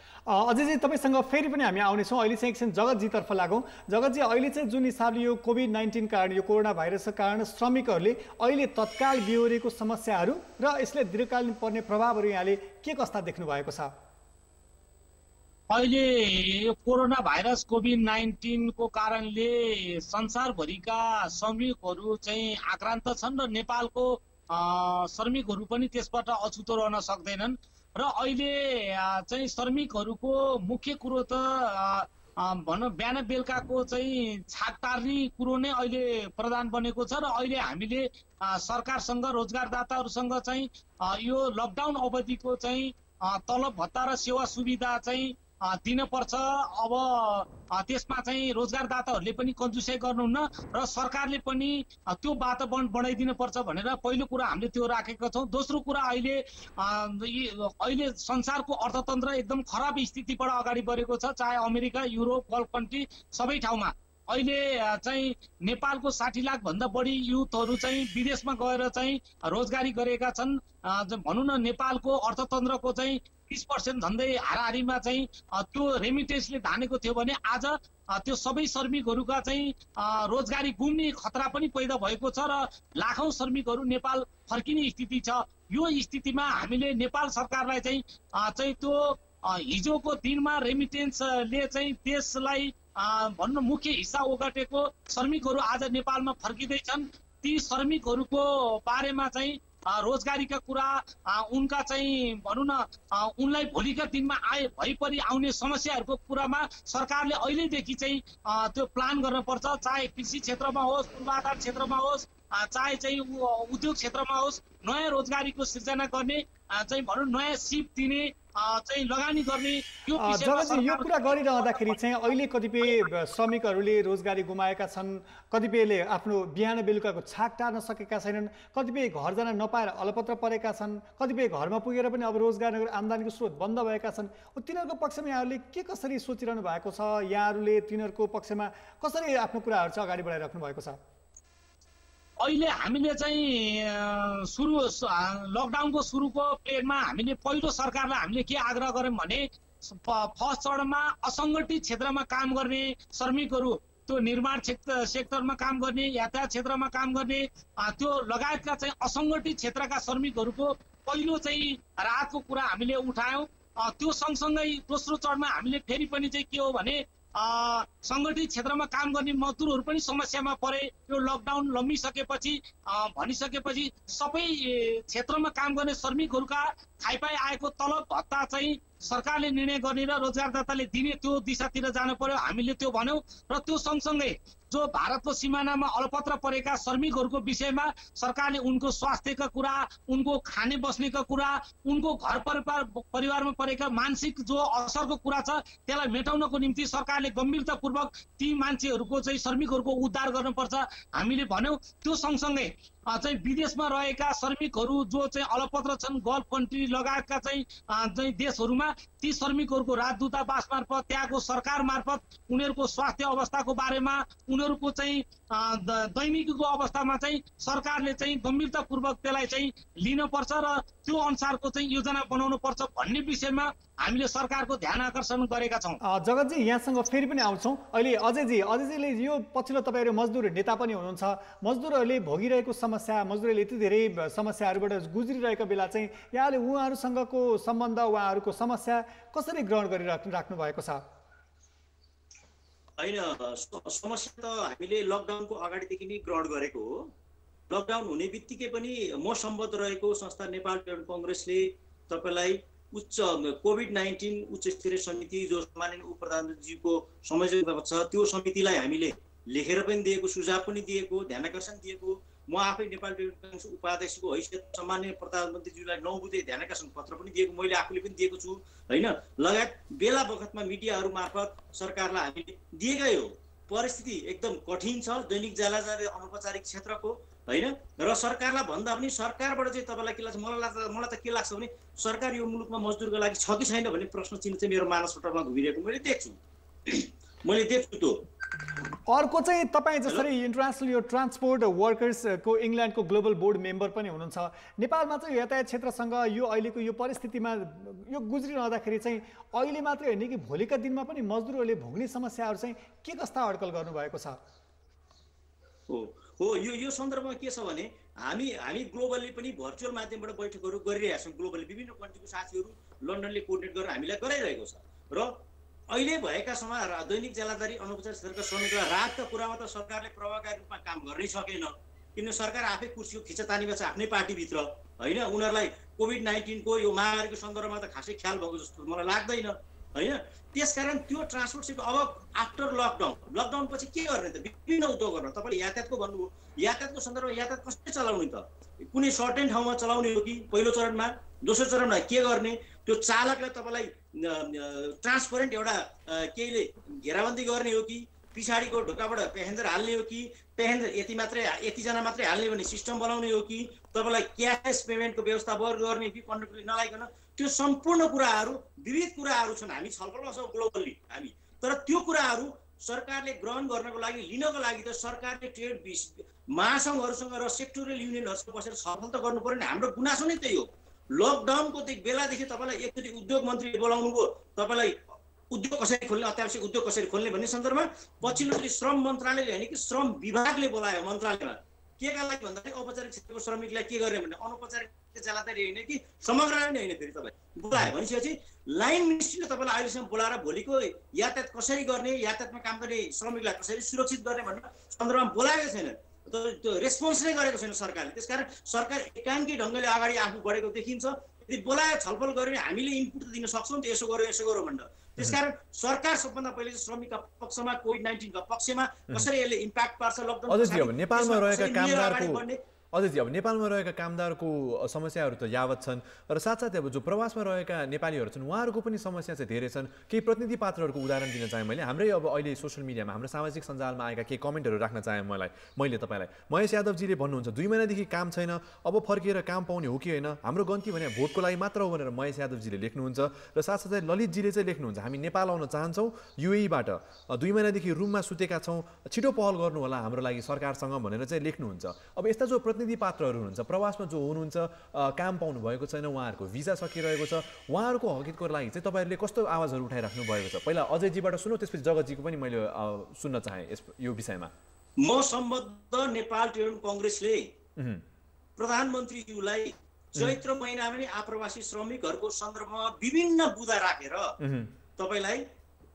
अजयजी, तपाईँसँग फेरि पनि हामी आउनेछौँ। अहिले चाहिँ एकछिन जगतजीतर्फ लागौँ। जगतजी, अहिले चाहिँ जुन हिसाबले यो कोभिड-19 कारण, यो कोरोना भाइरसको कारण श्रमिकहरूले अहिले तत्काल बिहोरेको समस्याहरू र यसले दीर्घकालीन पर्ने प्रभावहरू यहाँले के कस्ता देख्नु भएको छ? अहिले यो कोरोना भाइरस कोभिड-19 को कारणले संसारभरिका श्रमिकहरू चाहिँ आक्रान्त छन् र नेपालको श्रमिकहरू पनि त्यसबाट अछुतो रहन सक्दैनन् र अहिले चाहिँ श्रमिकहरूको मुख्य कुरो त भनौँ बिहान बेलुकाको चाहिँ छाक टार्ने कुरो नै अहिले प्रधान बनेको छ र अहिले हामीले सरकारसँग रोजगारदाताहरूसँग चाहिँ यो लकडाउन अवधिको चाहिँ तलब भत्ता र सेवा सुविधा चाहिँ दिनपर्छ। अब त्यसमा चाहिँ रोजगारदाताहरूले पनि कन्जुसाइ गर्नुहुन्न र सरकारले पनि त्यो वातावरण बनाइदिनु पर्छ भनेर पहिलो कुरा हामीले त्यो राखेका छौँ। दोस्रो कुरा अहिले संसारको अर्थतन्त्र एकदम खराब स्थितिबाट अगाडि बढेको छ, चाहे अमेरिका, युरोप, गल्फ कन्ट्री सबै ठाउँमा। अहिले चाहिँ नेपालको 60 लाख भन्दा बढी युथहरू चाहिँ विदेशमा गएर चाहिँ रोजगारी गरेका छन्। भनौँ न नेपालको अर्थतन्त्रको चाहिँ 30% झन्डै हाराहारीमा चाहिँ त्यो रेमिटेन्सले धानेको थियो भने आज त्यो सबै श्रमिकहरूका चाहिँ रोजगारी गुम्ने खतरा पनि पैदा भएको छ र लाखौं श्रमिकहरू नेपाल फर्किने स्थिति छ। यो स्थितिमा हामीले नेपाल सरकारलाई चाहिँ त्यो हिजोको दिनमा रेमिटेन्सले चाहिँ देशलाई भन्नु मुख्य हिस्सा ओगटेको श्रमिकहरू आज नेपालमा फर्किँदैछन्। ती श्रमिकहरूको बारेमा चाहिँ रोजगारीका कुरा उनका चाहिँ भनौँ न उनलाई भोलिका दिनमा भइपरि आउने समस्याहरूको कुरामा सरकारले अहिलेदेखि चाहिँ त्यो प्लान गर्नुपर्छ। चाहे कृषि क्षेत्रमा होस्, पूर्वाधार क्षेत्रमा होस्, चाहे चाहिँ उद्योग क्षेत्रमा होस्, नयाँ रोजगारीको सृजना गर्ने चाहिँ भनौँ नयाँ सिप दिने चाहिँ लगानी गर्ने यो कुरा गरिरहँदाखेरि चाहिँ अहिले कतिपय श्रमिकहरूले रोजगारी गुमाएका छन्, कतिपयले आफ्नो बिहान बेलुकाको छाक टार्न सकेका छैनन्, कतिपय घर जान नपाएर अलपत्र परेका छन्, कतिपय घरमा पुगेर पनि अब रोजगार आम्दानीको स्रोत बन्द भएका छन्। तिनीहरूको पक्षमा यहाँहरूले के कसरी सोचिरहनु भएको छ? यहाँहरूले तिनीहरूको पक्षमा कसरी आफ्नो कुराहरू चाहिँ अगाडि बढाइराख्नु भएको छ? अहिले हामीले चाहिँ लकडाउनको सुरुको प्लेनमा हामीले पहिलो सरकारलाई हामीले के आग्रह गर्यौँ भने फर्स्ट चरणमा असङ्गठित क्षेत्रमा काम गर्ने श्रमिकहरू, त्यो निर्माण सेक्टरमा काम गर्ने, यातायात क्षेत्रमा काम गर्ने, त्यो लगायतका चाहिँ असङ्गठित क्षेत्रका श्रमिकहरूको पहिलो चाहिँ राहतको कुरा हामीले उठायौँ। त्यो सँगसँगै दोस्रो चरणमा हामीले फेरि पनि चाहिँ के हो भने सङ्गठित क्षेत्रमा काम गर्ने मजदुरहरू पनि समस्यामा परे। यो लकडाउन लम्बिसकेपछि भनिसकेपछि सबै क्षेत्रमा काम गर्ने श्रमिकहरूका खाइपाई आएको तलब भत्ता चाहिँ सरकारले निर्णय गर्ने र रोजगारदाताले दिने त्यो दिशातिर जानु पर्यो, हामीले त्यो भन्यौँ। र त्यो सँगसँगै जो भारतको सिमानामा अलपत्र परेका श्रमिकहरूको विषयमा सरकारले उनको स्वास्थ्यका कुरा, उनको खाने बस्नेका कुरा, उनको घर परिवारमा परेका मानसिक जो असरको कुरा छ त्यसलाई मेटाउनको निम्ति सरकारले गम्भीरतापूर्वक ती मान्छेहरूको चाहिँ श्रमिकहरूको उद्धार गर्नुपर्छ हामीले भन्यौँ। त्यो सँगसँगै चाहिँ विदेशमा रहेका श्रमिकहरू जो चाहिँ अलपत्र छन्, गल्फ कन्ट्री लगायतका चाहिँ देशहरूमा, ती श्रमिकहरूको राजदूतावास मार्फत, त्यहाँको सरकार मार्फत उनीहरूको स्वास्थ्य अवस्थाको बारेमा, उनीहरूको चाहिँ दैनिकीको अवस्थामा चाहिँ सरकारले चाहिँ गम्भीरतापूर्वक त्यसलाई चाहिँ लिनुपर्छ र त्यो अनुसारको चाहिँ योजना बनाउनु पर्छ भन्ने विषयमा हामीले सरकारको ध्यान आकर्षण गरेका छौँ। जगतजी यहाँसँग फेरि पनि आउँछौँ। अहिले अजयजीले यो पछिल्लो तपाईँहरू मजदुर नेता पनि हुनुहुन्छ, मजदुरहरूले भोगिरहेको समस्या, मजदुरहरूले यति धेरै समस्याहरूबाट गुज्रिरहेको बेला चाहिँ यहाँले उहाँहरूसँगको सम्बन्ध, उहाँहरूको समस्या कसरी ग्रहण गरिराख्नु भएको छ? होइन, समस्या त हामीले लकडाउनको अगाडिदेखि नै ग्रहण गरेको हो। लकडाउन हुने बित्तिकै पनि म सम्बद्ध रहेको संस्था नेपाल पेमेन्ट कङ्ग्रेसले तपाईँलाई कोभिड-19 उच्च स्तरीय समिति जो माननीय उप प्रधानमन्त्रीज्यूको संयोजकमा छ त्यो समितिलाई हामीले लेखेर पनि दिएको, सुझाव पनि दिएको, ध्यानाकर्षण दिएको। म आफै नेपाल पेमेन्ट कङ्ग्रेस उपाध्यक्षको हैसियत सम्माननीय प्रधानमन्त्रीज्यूलाई 9 बुँदे ध्यानाकर्षण पत्र पनि दिएको, मैले आफूले पनि दिएको छु होइन। लगायत बेला बखतमा मिडियाहरू मार्फत सरकारलाई हामीले दिएकै हो। परिस्थिति एकदम कठिन छ दैनिक जालाजारी अनौपचारिक क्षेत्रको होइन। र सरकारलाई भन्दा पनि सरकारबाट चाहिँ तपाईँलाई के लाग्छ? मलाई त के लाग्छ भने सरकार यो मुलुकमा मजदुरको लागि छ कि छैन भन्ने प्रश्न चिन्ह चाहिँ मेरो मानसपटलमा घुमिरहेको मैले देख्छु त्यो। अर्को चाहिँ तपाईँ जसरी इन्टरनेसनल यो ट्रान्सपोर्ट वर्कर्सको इङ्ल्यान्डको ग्लोबल बोर्ड मेम्बर पनि हुनुहुन्छ, नेपालमा चाहिँ यातायात क्षेत्रसँग यो अहिलेको यो परिस्थितिमा यो गुज्रिरहँदाखेरि चाहिँ अहिले मात्रै होइन कि भोलिका दिनमा पनि मजदुरहरूले भोग्ने समस्याहरू चाहिँ के कस्ता अड्कल गर्नुभएको छ? हो यो सन्दर्भमा के छ भने हामी ग्लोबली पनि भर्चुअल माध्यमबाट बैठकहरू गरिरहेका छौँ। ग्लोबली विभिन्न कन्ट्रीको साथीहरू लन्डनले कोर्डिनेट गरेर हामीलाई गराइरहेको छ। र अहिले भएका दैनिक जालादारी अनौपचारिक क्षेत्रका श्रमिकलाई राहतका कुरामा त सरकारले प्रभावकारी रूपमा काम गर्नै सकेन, किनभने सरकार आफै कुर्सीको खिचातानीमा छ आफ्नै पार्टीभित्र होइन। उनीहरूलाई कोभिड-19 को यो महामारीको सन्दर्भमा त खासै ख्याल भएको जस्तो मलाई लाग्दैन होइन। त्यसकारण त्यो ट्रान्सपोर्ट सेक्टर अब आफ्टर लकडाउन पछि के गर्ने त? विभिन्न उद्योगहरू तपाईँले यातायातको भन्नुभयो, यातायातको सन्दर्भमा यातायात कसरी चलाउने त? कुनै सर्टेन ठाउँमा चलाउने हो कि पहिलो चरणमा, दोस्रो चरणमा के गर्ने? त्यो चालकलाई तपाईँलाई ट्रान्सपरेन्ट एउटा केहीले घेराबन्दी गर्ने हो कि पछाडिको ढोकाबाट पेसेन्जर हाल्ने हो कि पेसेन्जर यतिजना मात्रै हाल्ने भन्ने सिस्टम बनाउने हो कि तपाईँलाई क्यास पेमेन्टको व्यवस्था गर्ने हो कि कन्डक्टरले नलाइकन? त्यो सम्पूर्ण कुराहरू विविध कुराहरू छन्, हामी छलफल गर्छौँ ग्लोबल्ली हामी। तर त्यो कुराहरू सरकारले ग्रहण गर्नको लागि लिनको लागि त सरकारले ट्रेड महासङ्घहरूसँग र सेक्टोरियल युनियनहरूसँग बसेर छलफल त गर्नु पर्यो नि। हाम्रो गुनासो नै त्यही हो। लकडाउनको बेलादेखि तपाईँलाई एकचोटि उद्योग मन्त्रीले बोलाउनु भयो, तपाईँलाई उद्योग कसरी खोल्ने, अत्यावश्यक उद्योग कसरी खोल्ने भन्ने सन्दर्भमा पछिल्लोचोटि श्रम मन्त्रालयले होइन कि श्रम विभागले बोलायो मन्त्रालयमा। के का लागि भन्दाखेरि औपचारिक क्षेत्रको श्रमिकलाई के गर्ने भने अनौपचारिक जाँदाखेरि होइन कि समग्र नै होइन, फेरि तपाईँ बोलायो भनेपछि लाइन मिनिस्ट्रीले तपाईँलाई अहिलेसम्म बोलाएर भोलिको यातायात कसरी गर्ने, यातायातमा काम गर्ने श्रमिकलाई कसरी सुरक्षित गर्ने भन्ने सन्दर्भमा बोलाएको छैन। त्यो रेस्पोन्स नै गरेको छैन सरकारले। त्यसकारण सरकार एकाङ्की ढङ्गले अगाडि आफू बढेको देखिन्छ। यदि बोलाएर छलफल गऱ्यो भने हामीले इनपुट दिन सक्छौँ नि त, यसो गरौँ भनेर। त्यसकारण सरकार सबभन्दा पहिले श्रमिकका पक्षमा, कोभिड-19 का पक्षमा कसरी यसले इम्प्याक्ट पार्छ लकडाउन। नेपालमा रहेका कामदारको अझै अब नेपालमा रहेका कामदारको समस्याहरू त यावत छन् र साथसाथै अब जो प्रवासमा रहेका नेपालीहरू छन् उहाँहरूको पनि समस्या चाहिँ धेरै छन्। केही प्रतिनिधि पात्रहरूको उदाहरण दिन चाहेँ मैले। हाम्रै अब अहिले सोसियल मिडियामा, हाम्रो सामाजिक सञ्जालमा आएका केही कमेन्टहरू राख्न चाहेँ मैले तपाईँलाई। महेश यादवजीले भन्नुहुन्छ 2 महिनादेखि काम छैन, अब फर्किएर काम पाउने हो कि होइन? हाम्रो गन्ती भने भोटको लागि मात्र हो भनेर महेश यादवजीले लेख्नुहुन्छ। र साथसाथै ललितजीले चाहिँ लेख्नुहुन्छ हामी नेपाल आउन चाहन्छौँ UAE-बाट, 2 महिनादेखि रुममा सुतेका छौँ, छिटो पहल गर्नु होला हाम्रो लागि सरकारसँग भनेर चाहिँ लेख्नुहुन्छ। अब यस्ता जो प्रतिनिधि पात्रहरू हुनुहुन्छ, प्रवासमा जो हुनुहुन्छ, काम पाउनु भएको छैन, उहाँहरूको भिजा सकिरहेको छ, उहाँहरूको हकितको लागि चाहिँ तपाईँहरूले कस्तो आवाजहरू उठाइराख्नु भएको छ? पहिला अजयजीबाट सुनौ, त्यसपछि जगतजीको पनि मैले सुन्न चाहेँ यो विषयमा। म सम्बद्ध नेपाल ट्रेड कङ्ग्रेसले प्रधानमन्त्रीज्यूलाई चैत्र महिनामा नै आप्रवासी श्रमिकहरूको सन्दर्भमा विभिन्न बुँदा राखेर तपाईँलाई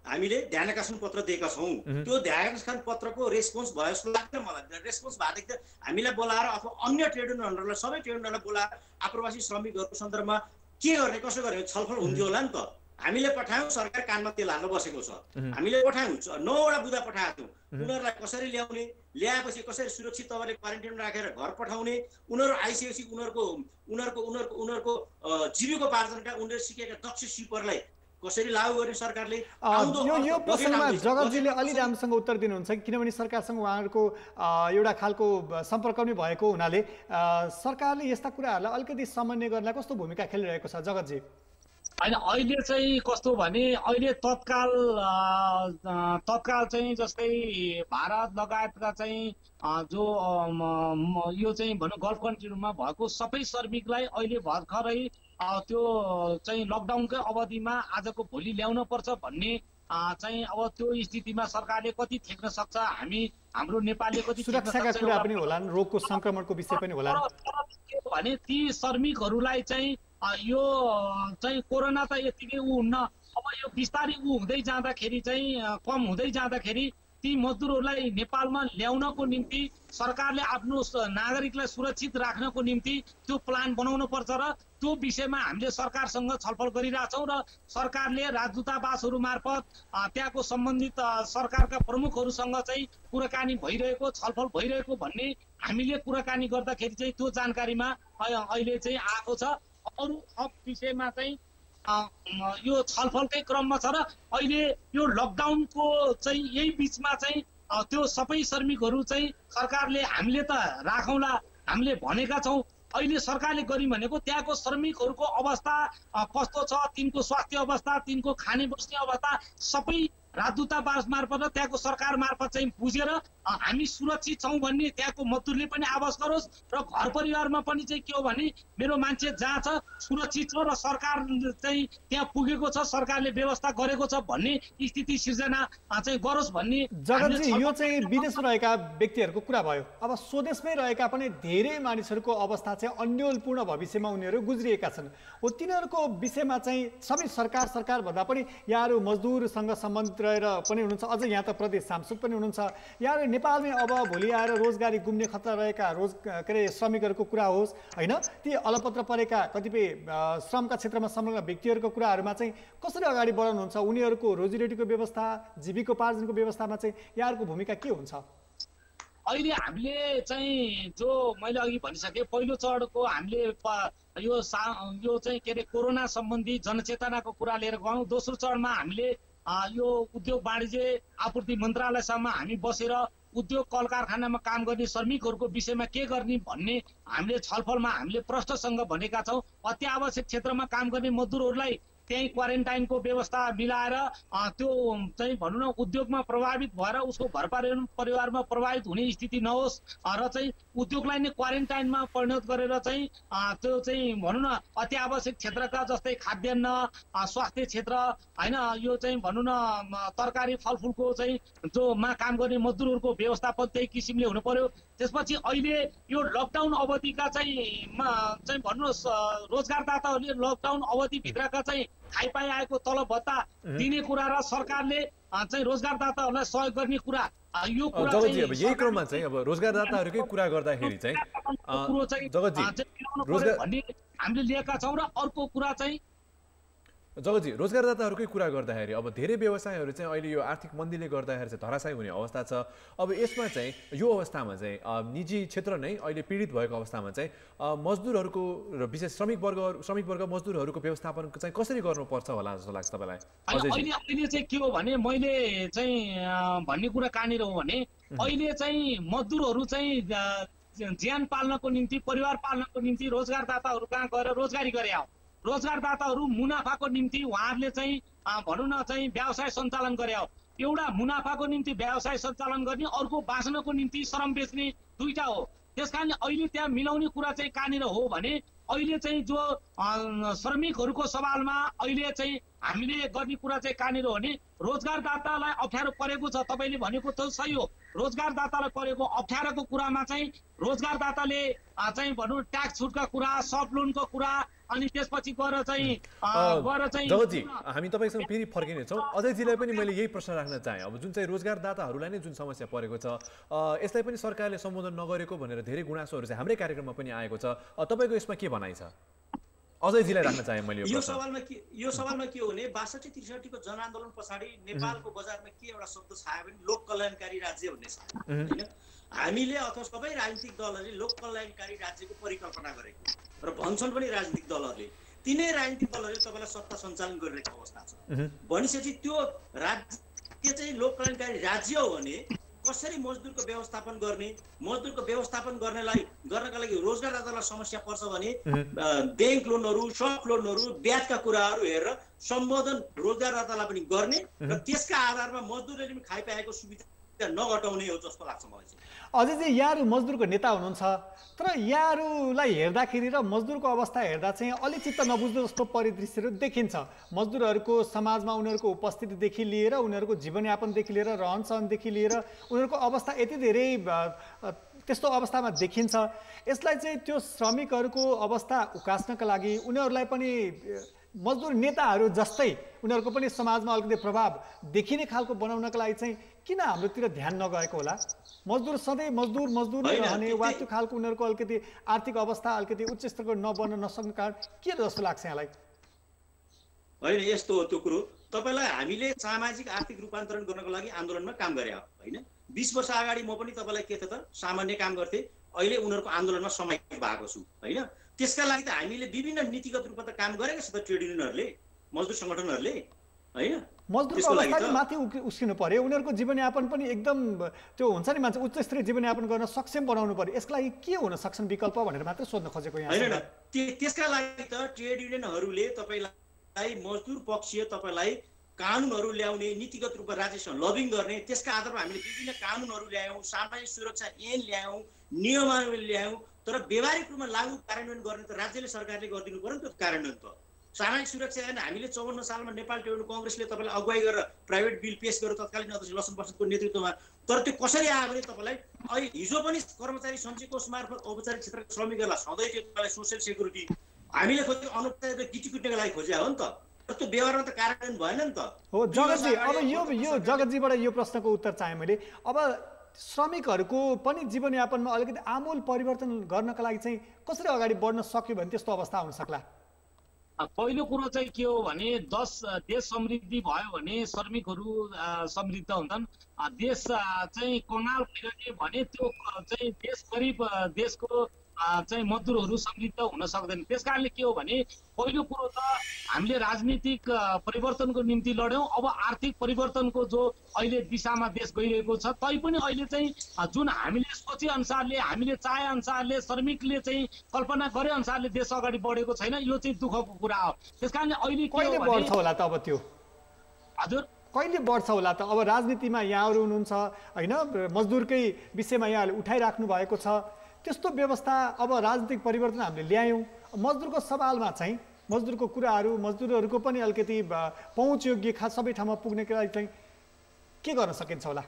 हामीले ध्यानाकर्षण पत्र दिएका छौँ। त्यो ध्यानाकर्षण पत्रको रेस्पोन्स भयो जस्तो लाग्दैन मलाई। रेस्पोन्स भएदेखि त हामीलाई बोलाएर अथवा अन्य ट्रेड युनियनहरूलाई, सबै ट्रेड युनियनलाई बोलाएर आप्रवासी श्रमिकहरूको सन्दर्भमा के गर्ने, कसो गर्ने छलफल हुन्थ्यो होला नि त। हामीले पठायौँ, सरकार कानमा तेल हाल्न बसेको छ। हामीले पठायौँ, 9 वटा बुँदा पठाएको थियौँ। उनीहरूलाई कसरी ल्याउने, ल्याएपछि कसरी सुरक्षित तपाईँले क्वारेन्टाइनमा राखेर घर पठाउने, उनीहरू आइसकेपछि उनीहरूको जीविकोपार्जनका उनीहरू सिकेका दक्ष सिपरलाई कसरी लागू गर्ने सरकारले। यो प्रश्नमा जगतजीले अलि राम्रोसँग उत्तर दिनुहुन्छ कि किनभने सरकारसँग उहाँहरूको एउटा खालको सम्पर्क पनि भएको हुनाले सरकारले यस्ता कुराहरूलाई अलिकति समन्वय गर्नलाई कस्तो भूमिका खेलिरहेको छ जगतजी? होइन, अहिले चाहिँ कस्तो भने अहिले तत्काल चाहिँ जस्तै भारत लगायतका चाहिँ जो यो चाहिँ भनौँ गल्फ कन्ट्रीमा भएको सबै श्रमिकलाई अहिले भर्खरै त्यो चाहिँ लकडाउनकै अवधिमा आजको भोलि ल्याउन पर्छ भन्ने चाहिँ अब त्यो स्थितिमा सरकारले कति थेक्न सक्छ, हाम्रो नेपालले कति सुरक्षाका कुरा पनि होला, रोगको संक्रमणको विषय पनि होला भने ती श्रमिकहरूलाई चाहिँ यो चाहिँ कोरोना त यतिकै हुन्न। अब यो बिस्तारै हुँदै जाँदाखेरि चाहिँ कम हुँदै जाँदाखेरि ती मजदुरहरूलाई नेपालमा ल्याउनको निम्ति सरकारले आफ्नो नागरिकलाई सुरक्षित राख्नको निम्ति त्यो प्लान बनाउनु पर्छ र त्यो विषयमा हामीले सरकारसँग छलफल गरिरहेछौँ र सरकारले राजदूतावासहरू मार्फत त्यहाँको सम्बन्धित सरकारका प्रमुखहरूसँग चाहिँ कुराकानी भइरहेको, छलफल भइरहेको भन्ने हामीले कुराकानी गर्दाखेरि चाहिँ त्यो जानकारीमा अहिले चाहिँ आएको छ। अरू थप विषयमा चाहिँ यो छलफलकै क्रममा छ र अहिले यो लकडाउनको चाहिँ यही बिचमा चाहिँ त्यो सबै श्रमिकहरू चाहिँ सरकारले हामीले त राखौँला हामीले भनेका छौँ। अहिले सरकारले गर्यो भनेको त्यहाँको श्रमिकहरूको अवस्था कस्तो छ, तिनको स्वास्थ्य अवस्था, तिनको खाने बस्ने अवस्था सबै राजदूतावास मार्फत र त्यहाँको सरकार मार्फत चाहिँ बुझेर हामी सुरक्षित छौँ भन्ने त्यहाँको मजदुरले पनि आवाज गरोस् र घर परिवारमा पनि चाहिँ के हो भने मेरो मान्छे जहाँ छ सुरक्षित छ र सरकार चाहिँ त्यहाँ पुगेको छ, सरकारले व्यवस्था गरेको छ भन्ने स्थिति सिर्जना चाहिँ गरोस् भन्ने। जगतजी, यो चाहिँ विदेशमा रहेका व्यक्तिहरूको कुरा भयो। अब स्वदेशमै रहेका पनि धेरै मानिसहरूको अवस्था चाहिँ अन्यलपूर्ण भविष्यमा उनीहरू गुज्रिएका छन्। हो तिनीहरूको विषयमा चाहिँ सबै सरकार भन्दा पनि यहाँहरू मजदुरसँग सम्बन्धित रहेर पनि हुनुहुन्छ, अझ यहाँ त प्रदेश सांसद पनि हुनुहुन्छ, यहाँहरू नेपालमै अब भोलि आएर रोजगारी गुम्ने खतरा रहेका श्रमिकहरूको कुरा होस् होइन, ती अलपत्र परेका कतिपय श्रमका क्षेत्रमा संलग्न व्यक्तिहरूको कुराहरूमा चाहिँ कसरी अगाडि बढाउनुहुन्छ? उनीहरूको रोजीरोटीको व्यवस्था, जीविकोपार्जनको व्यवस्थामा चाहिँ यहाँहरूको भूमिका के हुन्छ? अहिले हामीले चाहिँ जो मैले अघि भनिसकेँ, पहिलो चरणको हामीले यो चाहिँ के अरे कोरोना सम्बन्धी जनचेतनाको कुरा लिएर गयौँ। दोस्रो चरणमा हामीले यो उद्योग वाणिज्य आपूर्ति मन्त्रालयसम्म हामी बसेर उद्योग कल कारखानामा काम गर्ने श्रमिकहरूको विषयमा के गर्ने भन्ने हामीले छलफलमा हामीले प्रष्टसँग भनेका छौँ। अत्यावश्यक क्षेत्रमा काम गर्ने मजदुरहरूलाई त्यही क्वारेन्टाइनको व्यवस्था मिलाएर त्यो चाहिँ भनौँ न उद्योगमा प्रभावित भएर उसको घर परिवारमा प्रभावित हुने स्थिति नहोस् र चाहिँ उद्योगलाई नै क्वारेन्टाइनमा परिणत गरेर चाहिँ त्यो चाहिँ भनौँ न अत्यावश्यक क्षेत्रका जस्तै खाद्यान्न, स्वास्थ्य क्षेत्र होइन, यो चाहिँ भनौँ न तरकारी फलफुलको चाहिँ जोमा काम गर्ने मजदुरहरूको व्यवस्थापन त्यही किसिमले हुनु पर्यो। त्यसपछि अहिले यो लकडाउन अवधिका चाहिँ भन्नुहोस् रोजगारदाताहरूले लकडाउन अवधिभित्रका चाहिँ खाइपाइ आएको तलब भत्ता दिने कुरा र सरकारले चाहिँ रोजगारदाताहरूलाई सहयोग गर्ने कुरा, यो कुरा जगतजी अब यही क्रममा चाहिँ अब रोजगारदाताहरूकै कुरा गर्दाखेरि चाहिँ भन्ने हामीले लिएका छौँ। र अर्को कुरा चाहिँ जगतजी रोजगारदाताहरूकै कुरा गर्दाखेरि अब धेरै व्यवसायहरू चाहिँ अहिले यो आर्थिक मन्दीले गर्दाखेरि चाहिँ धराशायी हुने अवस्था छ। अब यसमा चाहिँ यो अवस्थामा चाहिँ निजी क्षेत्र नै अहिले पीडित भएको अवस्थामा चाहिँ मजदुरहरूको र विशेष श्रमिक वर्ग मजदुरहरूको व्यवस्थापन चाहिँ कसरी गर्नुपर्छ होला जस्तो लाग्छ तपाईँलाई? अहिले चाहिँ के हो भने मैले चाहिँ भन्ने कुरा कहाँनिर हो भने अहिले चाहिँ मजदुरहरू चाहिँ ज्यान पाल्नको निम्ति, परिवार पाल्नको निम्ति रोजगारदाताहरू कहाँ गएर रोजगारी गरे हो। रोजगारदाताहरू मुनाफाको निम्ति उहाँहरूले चाहिँ भनौँ न चाहिँ व्यवसाय सञ्चालन गरे हो। एउटा मुनाफाको निम्ति व्यवसाय सञ्चालन गर्ने, अर्को बाँच्नको निम्ति श्रम बेच्ने, दुईटा हो। त्यस कारण अहिले त्यहाँ मिलाउने कुरा चाहिँ कहाँनिर हो भने अहिले चाहिँ जो श्रमिकहरूको सवालमा अहिले चाहिँ हामीले गर्ने कुरा चाहिँ कहाँनिर हो भने रोजगारदातालाई अप्ठ्यारो परेको छ। तपाईँले भनेको त सही हो, रोजगारदातालाई परेको अप्ठ्यारोको कुरामा चाहिँ रोजगारदाताले चाहिँ भनौँ ट्याक्स छुटका कुरा, सफ्ट लोनको कुरा, अनि त्यसपछि गएर चाहिँ जगतजी हामी तपाईँसँग फेरि फर्किनेछौँ। अजयजीलाई पनि मैले यही प्रश्न राख्न चाहेँ। अब जुन चाहिँ रोजगारदाताहरूलाई नै जुन समस्या परेको छ यसलाई पनि सरकारले सम्बोधन नगरेको भनेर धेरै गुनासोहरू चाहिँ हाम्रै कार्यक्रममा पनि आएको छ। तपाईँको यसमा के भनाइ छ? अजयजीलाई राख्न चाहेँ मैले यो सवालमा के हो भने 62-63 को जनआन्दोलन पछाडि नेपालको बजारमा के एउटा शब्द छायो भने लोक कल्याणकारी राज्य भन्ने छ हैन। हामीले अथवा सबै राजनीतिक दलहरूले लोक कल्याणकारी राज्यको परिकल्पना गरेको र भन्छन् पनि राजनीतिक दलहरूले, तिनै राजनीतिक दलहरूले तपाईँलाई सत्ता सञ्चालन गरिरहेको अवस्था छ भनिसकेपछि त्यो राज्य चाहिँ लोक कल्याणकारी राज्य हो भने कसरी मजदुरको व्यवस्थापन गर्ने, मजदुरको व्यवस्थापन गर्नका लागि रोजगारदातालाई समस्या पर्छ भने ब्याङ्क लोनहरू, सफ्ट लोनहरू, ब्याजका कुराहरू हेरेर सम्बोधन रोजगारदातालाई पनि गर्ने र त्यसका आधारमा मजदुरले पनि खाइपाएको सुविधा नघटाउने हो जस्तो लाग्छ मलाई चाहिँ। अझै यहाँहरू मजदुरको नेता हुनुहुन्छ, तर यहाँहरूलाई हेर्दाखेरि र मजदुरको अवस्था हेर्दा चाहिँ अलि चित्त नबुझ्दो जस्तो परिदृश्यहरू देखिन्छ। मजदुरहरूको समाजमा उनीहरूको उपस्थितिदेखि लिएर, उनीहरूको जीवनयापनदेखि लिएर, रहनसहनदेखि लिएर उनीहरूको अवस्था यति धेरै त्यस्तो अवस्थामा देखिन्छ। यसलाई चाहिँ त्यो श्रमिकहरूको अवस्था उकास्नका लागि उनीहरूलाई पनि मजदुर नेताहरू जस्तै उनीहरूको पनि समाजमा अलिकति प्रभाव देखिने खालको बनाउनका लागि चाहिँ किन हाम्रोतिर ध्यान नगएको होला? मजदुर सधैँ मजदुर नै रहने वा त्यो खालको उनीहरूको अलिकति आर्थिक अवस्था अलिकति उच्च स्तरको नबन्न नसक्ने कारण के जस्तो लाग्छ यहाँलाई? होइन, यस्तो हो त्यो कुरो। तपाईँलाई हामीले सामाजिक आर्थिक रूपान्तरण गर्नको लागि आन्दोलनमा काम गरे हो होइन। 20 वर्ष अगाडि म पनि तपाईँलाई के थियो त सामान्य काम गर्थेँ, अहिले उनीहरूको आन्दोलनमा समाहित भएको छु होइन। त्यसका लागि त हामीले विभिन्न नीतिगत रूपमा त काम गरेको छ त ट्रेड युनियनहरूले, मजदुर सङ्गठनहरूले होइन। मजदुरको अवस्था माथि उस्किनु पर्यो, उनीहरूको जीवनयापन पनि एकदम त्यो हुन्छ नि, मान्छे उच्च स्तरीय जीवनयापन गर्न सक्षम बनाउनु पर्यो। यसका लागि के हुन सक्छन् विकल्प भनेर मात्र सोध्न खोजेको यहाँ होइन। त्यसका लागि त ट्रेड युनियनहरूले तपाईँलाई मजदुर पक्षीय तपाईँलाई कानुनहरू ल्याउने, नीतिगत रूपमा राज्यसँग लबिङ गर्ने, त्यसका आधारमा हामीले विभिन्न कानुनहरू ल्यायौँ, सामाजिक सुरक्षा ऐन ल्यायौँ, नियमावली ल्यायौँ, तर व्यावहारिक रूपमा लागू कार्यान्वयन गर्ने त राज्यले सरकारले गरिदिनु पर्यो नि त कार्यान्वयन। त सामाजिक सुरक्षा ऐन हामीले 54 सालमा नेपाल ट्रेड युनियन कङ्ग्रेसले तपाईँलाई अगुवाई गरेर प्राइभेट बिल पेश गरेर तत्कालीन अध्यक्ष लक्ष्मण बस्नेतको नेतृत्वमा, तर त्यो कसरी आयो भने तपाईँलाई अहिले हिजो पनि कर्मचारी सञ्चय कोष मार्फत औपचारिक क्षेत्रका श्रमिकहरूलाई सधैँ तपाईँलाई सोसियल सेक्युरिटी हामीले खोजेको अनौपचारिक गिटी कुट्नेको लागि खोजे हो नि त, त्यो व्यवहारमा त कार्यान्वयन भएन नि त। हो जगतजी, अब यो जगतजीबाट यो प्रश्नको उत्तर चाहेँ मैले। अब श्रमिकहरूको पनि जीवनयापनमा अलिकति आमूल परिवर्तन गर्नका लागि चाहिँ कसरी अगाडि बढ्न सक्यो भने त्यस्तो अवस्था हुन सक्ला? पहिलो कुरो चाहिँ के हो भने देश समृद्धि भयो भने श्रमिकहरू समृद्ध हुन्छन्। देश चाहिँ कङ्गाल भइरह्यो भने त्यो चाहिँ देश गरिब देशको चाहिँ मजदुरहरू समृद्ध हुन सक्दैन। त्यस कारणले के हो भने पहिलो कुरो त हामीले राजनीतिक परिवर्तनको निम्ति लड्यौँ। अब आर्थिक परिवर्तनको जो अहिले दिशामा देश गइरहेको छ, तैपनि अहिले चाहिँ जुन हामीले सोचे अनुसारले हामीले चाहे अनुसारले श्रमिकले चाहिँ कल्पना गरे अनुसारले देश अगाडि बढेको छैन। यो चाहिँ दुःखको कुरा हो। त्यस कारणले अहिले कहिले बढ्छ होला त? अब त्यो हजुर कहिले बढ्छ होला त? अब राजनीतिमा यहाँहरू हुनुहुन्छ होइन, मजदुरकै विषयमा यहाँले उठाइराख्नु भएको छ। त्यस्तो व्यवस्था अब राजनीतिक परिवर्तन हामीले ल्यायौँ, मजदुरको सवालमा चाहिँ मजदुरको कुराहरू, मजदुरहरूको पनि अलिकति पहुँचयोग्य सबै ठाउँमा पुग्नेको लागि चाहिँ के गर्न सकिन्छ होला?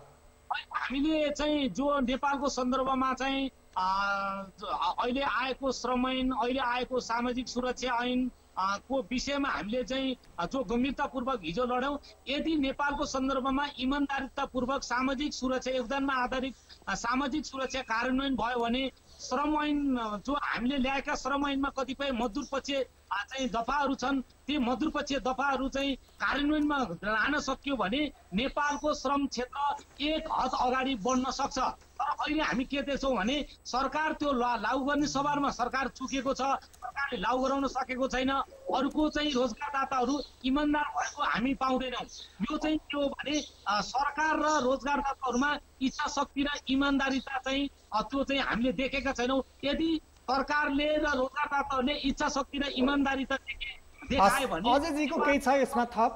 हामीले चाहिँ जो नेपालको सन्दर्भमा चाहिँ अहिले आएको श्रम ऐन, अहिले आएको सामाजिक सुरक्षा ऐन को विषयमा हामीले चाहिँ जो गम्भीरतापूर्वक हिजो लड्यौँ, यदि नेपालको सन्दर्भमा इमान्दारितापूर्वक सामाजिक सुरक्षा योगदानमा आधारित सामाजिक सुरक्षा कार्यान्वयन भयो भने श्रम ऐन जो हामीले ल्याएका श्रम ऐनमा कतिपय मजदुर पक्ष चाहिँ दफाहरू छन्, ती मजदुर पक्ष दफाहरू चाहिँ कार्यान्वयनमा लान सकियो भने नेपालको श्रम क्षेत्र एक हद अगाडि बढ्न सक्छ। तर अहिले हामी के देख्छौँ भने सरकार त्यो लागू गर्ने सवालमा सरकार चुकेको छ, सरकारले लागू गराउन सकेको छैन। अरूको चाहिँ रोजगारदाताहरू इमान्दार भएको हामी पाउँदैनौँ। यो चाहिँ के हो भने सरकार र रोजगारदाताहरूमा इच्छा शक्ति र इमान्दारिता चाहिँ त्यो चाहिँ हामीले देखेका छैनौँ। यदि सरकारले र रोजगारदाताहरूले इच्छा शक्ति र इमान्दारिता देखाए भने अजयजीको केही छ यसमा थप?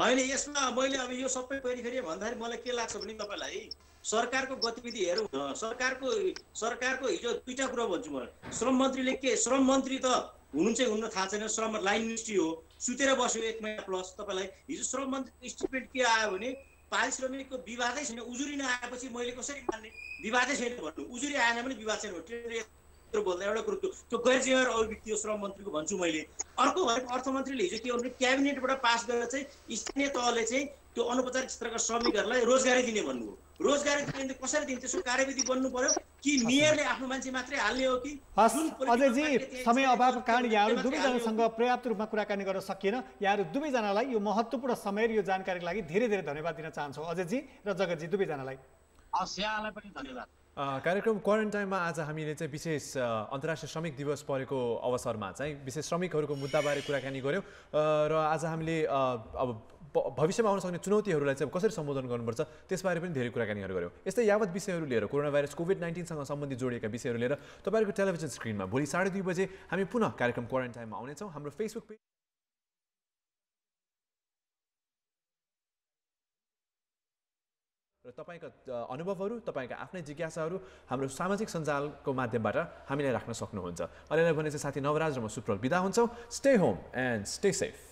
होइन, यसमा मैले अब यो सबै फेरि भन्दाखेरि मलाई के लाग्छ भने तपाईँलाई सरकारको गतिविधि हेरौँ। सरकारको हिजो दुईटा कुरा भन्छु म। श्रम मन्त्रीले के, श्रम मन्त्री त हुनु चाहिँ हुन्न थाहा छैन, श्रम लाइन मिनिस्ट्री हो, सुतेर बस्यो 1 महिना प्लस। तपाईँलाई हिजो श्रम मन्त्रीको स्टेटमेन्ट के आयो भने पारिश्रमिकको विवादै छैन, उजुरी नआएपछि मैले कसरी मान्ने, विवादै छैन भन्नु, उजुरी आएन भने विवाद छैन बोल्दा एउटा कुरो त्यो गैर जिम्मेवार अभिव्यक्ति हो श्रम मन्त्रीको भन्छु मैले। अर्को भनेको अर्थमन्त्रीले हिजो के भन्नु, क्याबिनेटबाट पास गरेर चाहिँ स्थानीय तहले चाहिँ त्यो अनौपचारिक क्षेत्रका श्रमिकहरूलाई रोजगारी दिने भन्नुभयो। रोजगारी दिने कसरी दिने, त्यसको कार्यविधि बन्नु पर्यो कि मेयरले आफ्नो मान्छे मात्रै हाल्ने हो कि? अजयजी, समय अभावको कारण यहाँहरू दुवैजनासँग पर्याप्त रूपमा कुराकानी गर्न सकिएन। यहाँहरू दुवैजनालाई यो महत्त्वपूर्ण समय र यो जानकारीको लागि धेरै धेरै धन्यवाद दिन चाहन्छौँ, अजयजी र जगतजी दुवैजनालाई। यहाँलाई पनि धन्यवाद। कार्यक्रम क्वारेन्टाइनमा आज हामीले चाहिँ विशेष अन्तर्राष्ट्रिय श्रमिक दिवस परेको अवसरमा चाहिँ विशेष श्रमिकहरूको मुद्दाबारे कुराकानी गऱ्यौँ र आज हामीले अब भविष्यमा आउन सक्ने चुनौतीहरूलाई चाहिँ कसरी सम्बोधन गर्नुपर्छ त्यसबारे पनि धेरै कुराकानीहरू गऱ्यौँ। यस्तै यावत विषयहरू लिएर कोरोना भाइरस कोभिड-19सँग सम्बन्धित जोडिएका विषयहरू लिएर तपाईँहरूको टेलिभिजन स्क्रिनमा भोलि 2:30 बजे हामी पुनः कार्यक्रम क्वारेन्टाइनमा आउनेछौँ। हाम्रो फेसबुक पेज र तपाईँका अनुभवहरू, तपाईँका आफ्नै जिज्ञासाहरू हाम्रो सामाजिक सञ्जालको माध्यमबाट हामीलाई राख्न सक्नुहुन्छ। अहिले भने चाहिँ साथी नवराज र म सुप्रल बिदा हुन्छौँ। Stay home and stay safe.